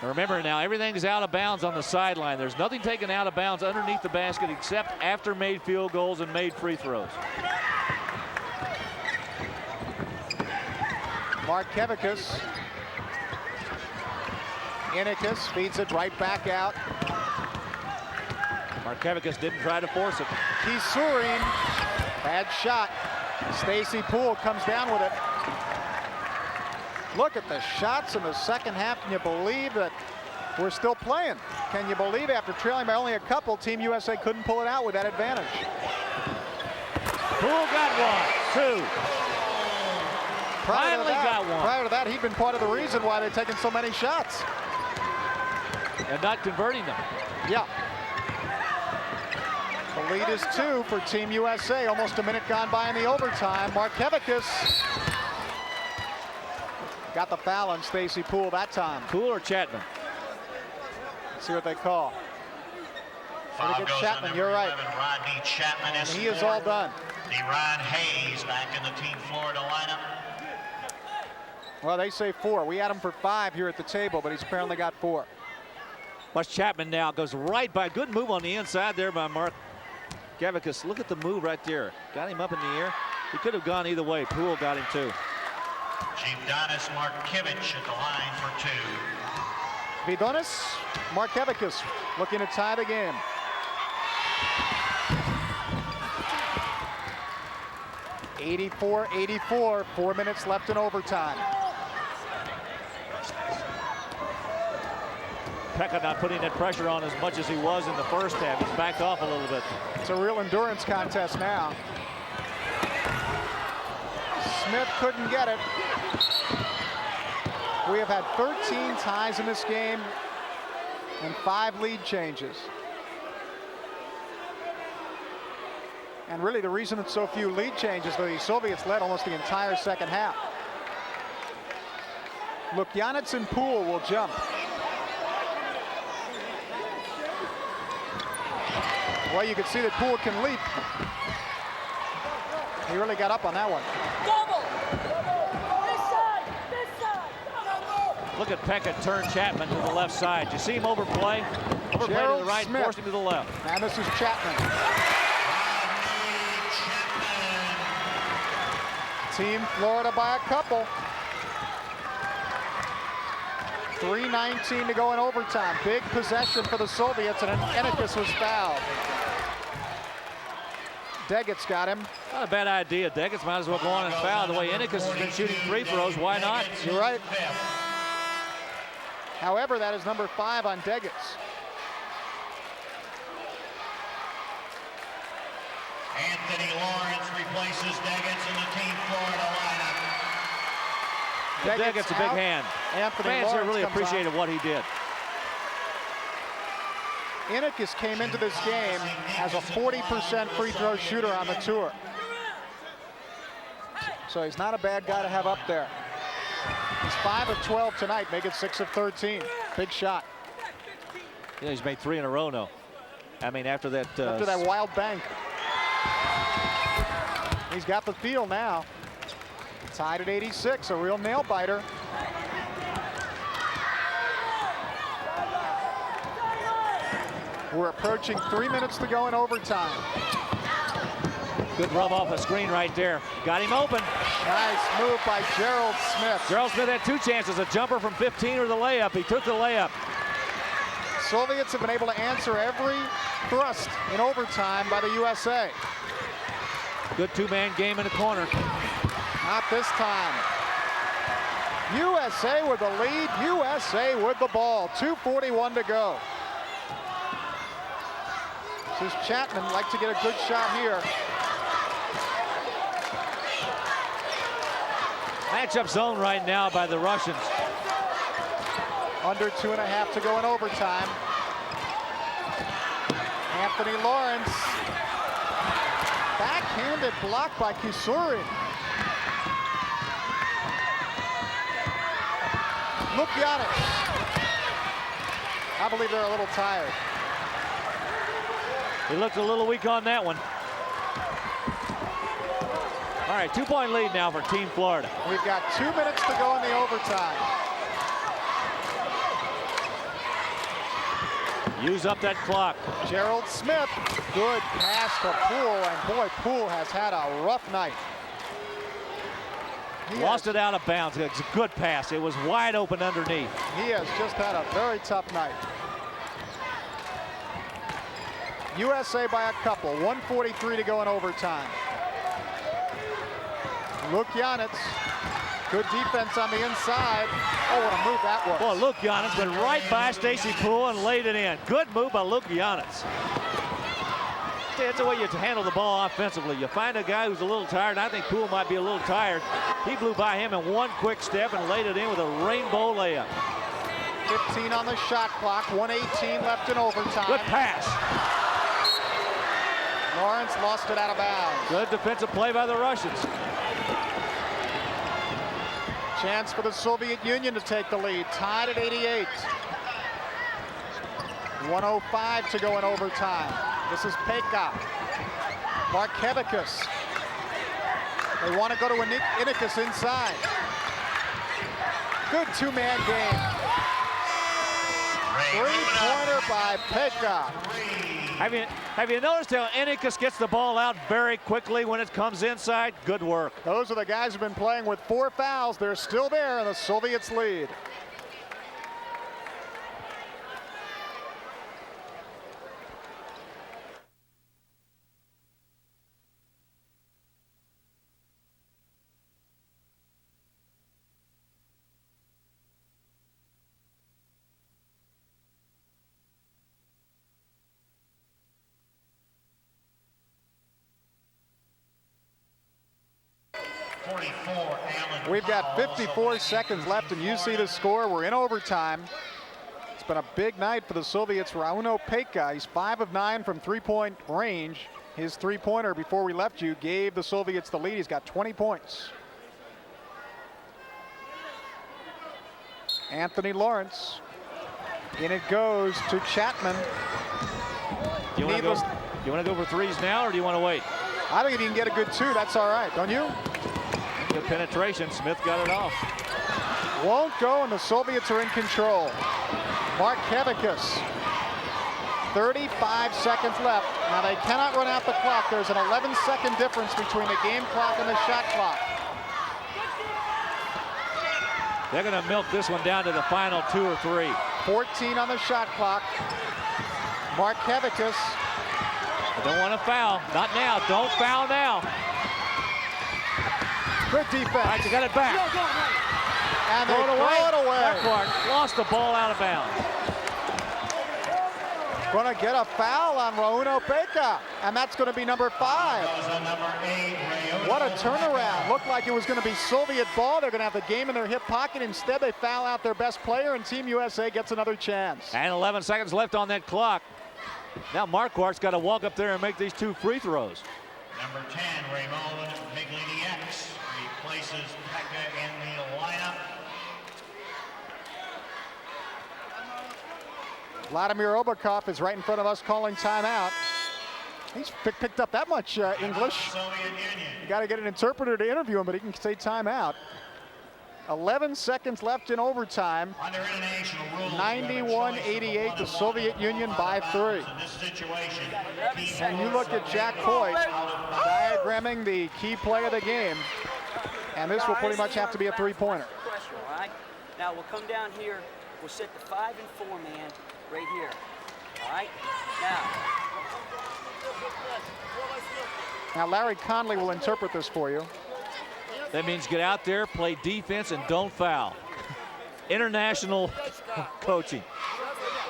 Remember now, everything's out of bounds on the sideline. There's nothing taken out of bounds underneath the basket except after made field goals and made free throws. Markevikus Inikas feeds it right back out. Markevicius didn't try to force it. Kisurin, bad shot. Stacy Poole comes down with it. Look at the shots in the second half. Can you believe that we're still playing? Can you believe after trailing by only a couple, Team USA couldn't pull it out with that advantage? Poole got one, two. Finally got one. Prior to that, he'd been part of the reason why they're taking so many shots. And not converting them. Yeah. The lead is 2 for Team USA. Almost a minute gone by in the overtime. Markevicius got the foul on Stacy Poole that time. Poole or Chapman? Let's see what they call. Foul Pretty good goes Chapman, on you're number right. 11, Rodney Chapman is He is scored. all done. Deron Hayes back in the Team Florida lineup. Well, they say 4. We had him for 5 here at the table, but he's apparently got 4. Watch Chapman now, goes right by. Good move on the inside there by Markevicius. Look at the move right there. Got him up in the air. He could have gone either way. Poole got him too. Giannis Markevich at the line for 2. Vidonis Markevicius looking to tie the game. (84-84), 4 minutes left in overtime. Pekka not putting that pressure on as much as he was in the first half. He's backed off a little bit. It's a real endurance contest now. Smith couldn't get it. We have had 13 ties in this game and 5 lead changes. And really the reason it's so few lead changes, the Soviets led almost the entire second half. Lukyanets and Poole will jump. Well, you can see that Poole can leap. He really got up on that one. Look at Pekka turn Chapman to the left side. You see him overplay? Overplay to the right, Smith. force him to the left. And this is Chapman. Team Florida by a couple. 3:19 to go in overtime. Big possession for the Soviets, and Inikas was fouled. Deggett's got him. Not a bad idea. Deggets might as well go on and foul. The way Inikas has been shooting free throws, why not? You're right. However, that is number 5 on Deggett's. Anthony Lawrence replaces Deggets in the Team Florida lineup. Deggett's a big out. hand. Anthony Fans here Lawrence really comes appreciated what he did. Inikas came into this game as a 40% free throw shooter on the tour. So he's not a bad guy to have up there. He's 5 of 12 tonight, making 6 of 13. Big shot. Yeah, he's made 3 in a row now. I mean, after that wild bank. He's got the feel now. Tied at 86, a real nail biter. We're approaching 3 minutes to go in overtime. Good rub off a screen right there. Got him open. Nice move by Gerald Smith. Gerald Smith had 2 chances, a jumper from 15 or the layup. He took the layup. Soviets have been able to answer every thrust in overtime by the USA. Good 2-man game in the corner. Not this time. USA with the lead, USA with the ball. 2:41 to go. This is Chapman, like to get a good shot here. Matchup zone right now by the Russians. Under 2.5 to go in overtime. Anthony Lawrence. Backhanded block by Kisurin. Lukyanets. I believe they're a little tired. He looked a little weak on that one. All right, 2-point lead now for Team Florida. We've got 2 minutes to go in the overtime. Use up that clock. Gerald Smith, good pass to Poole, and boy, Poole has had a rough night. Lost it out of bounds. It's a good pass. It was wide open underneath. He has just had a very tough night. USA by a couple. 1:43 to go in overtime. Lukjanec, good defense on the inside. Oh, what a move that was. Boy, Lukjanec went right by Stacy Poole and laid it in. Good move by Lukjanec. That's the way you handle the ball offensively. You find a guy who's a little tired, and I think Poole might be a little tired. He blew by him in one quick step and laid it in with a rainbow layup. 15 on the shot clock, 1:18 left in overtime. Good pass. Lawrence lost it out of bounds. Good defensive play by the Russians. Chance for the Soviet Union to take the lead, tied at 88. 1:05 to go in overtime. This is Pike. Markevicius. They want to go to Inikas inside. Good two-man game. Three-pointer by Pika. Have you noticed how Inikas gets the ball out very quickly when it comes inside? Good work. Those are the guys who've been playing with 4 fouls. They're still there, and the Soviets lead. We've got 54 seconds left, and you see the score. We're in overtime. It's been a big night for the Soviets. Rauno Peka, he's 5 of 9 from three-point range. His three-pointer before we left you gave the Soviets the lead. He's got 20 points. Anthony Lawrence. In it goes to Chapman. Do you want to go for threes now, or do you want to wait? I think if you can get a good 2, that's all right, don't you? Good penetration. Smith got it off. Won't go, and the Soviets are in control. Markevicius. 35 seconds left. Now they cannot run out the clock. There's an 11-second difference between the game clock and the shot clock. They're going to milk this one down to the final 2 or 3. 14 on the shot clock. Markevicius. Don't want to foul. Not now. Don't foul now. Good defense. All right, you got it back. And they throw it away. Marquardt lost the ball out of bounds. Going to get a foul on Rauno Peka, and that's going to be number 5. What a turnaround. Looked like it was going to be Soviet ball. They're going to have the game in their hip pocket. Instead, they foul out their best player, and Team USA gets another chance. And 11 seconds left on that clock. Now Marquardt's got to walk up there and make these 2 free throws. Number 10, Raymond Miglinieks replaces Pekka in the lineup. Vladimir Obakov is right in front of us calling timeout. He's picked up that much English. You got to get an interpreter to interview him, but he can say timeout. 11 seconds left in overtime. 91-88, the Soviet Union by 3. And you look at Jack Coit diagramming the key play of the game, and this will pretty much have to be a three-pointer. Now we'll come down here. We'll set the 5 and 4 man right here. All right. Now Larry Conley will interpret this for you. That means get out there, play defense, and don't foul. International coaching.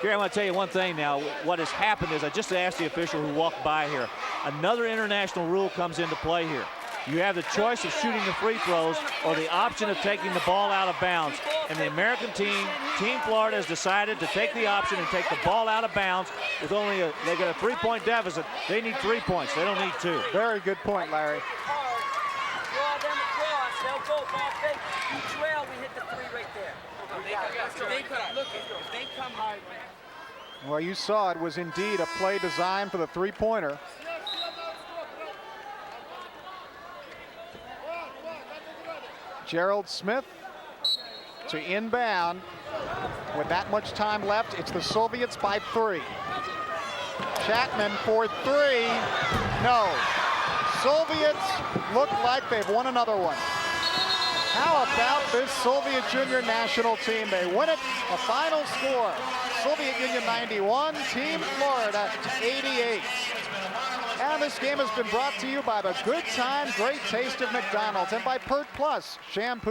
Here, I want to tell you one thing now. What has happened is I just asked the official who walked by here. Another international rule comes into play here. You have the choice of shooting the free throws or the option of taking the ball out of bounds. And the American team, Team Florida, has decided to take the option and take the ball out of bounds with only they got a 3-point deficit. They need 3 points. They don't need 2. Very good point, Larry. Draw them across. They'll go ball fake. You trail, we hit the 3 right there. If they come hard. Well, you saw it was indeed a play designed for the three-pointer. Gerald Smith to inbound. With that much time left, it's the Soviets by 3. Chapman for 3. No. Soviets look like they've won another one. How about this Soviet Junior national team? They win it. A final score, Soviet Union 91, Team Florida 88. And this game has been brought to you by the Good Time, Great Taste of McDonald's and by Pert Plus shampoo.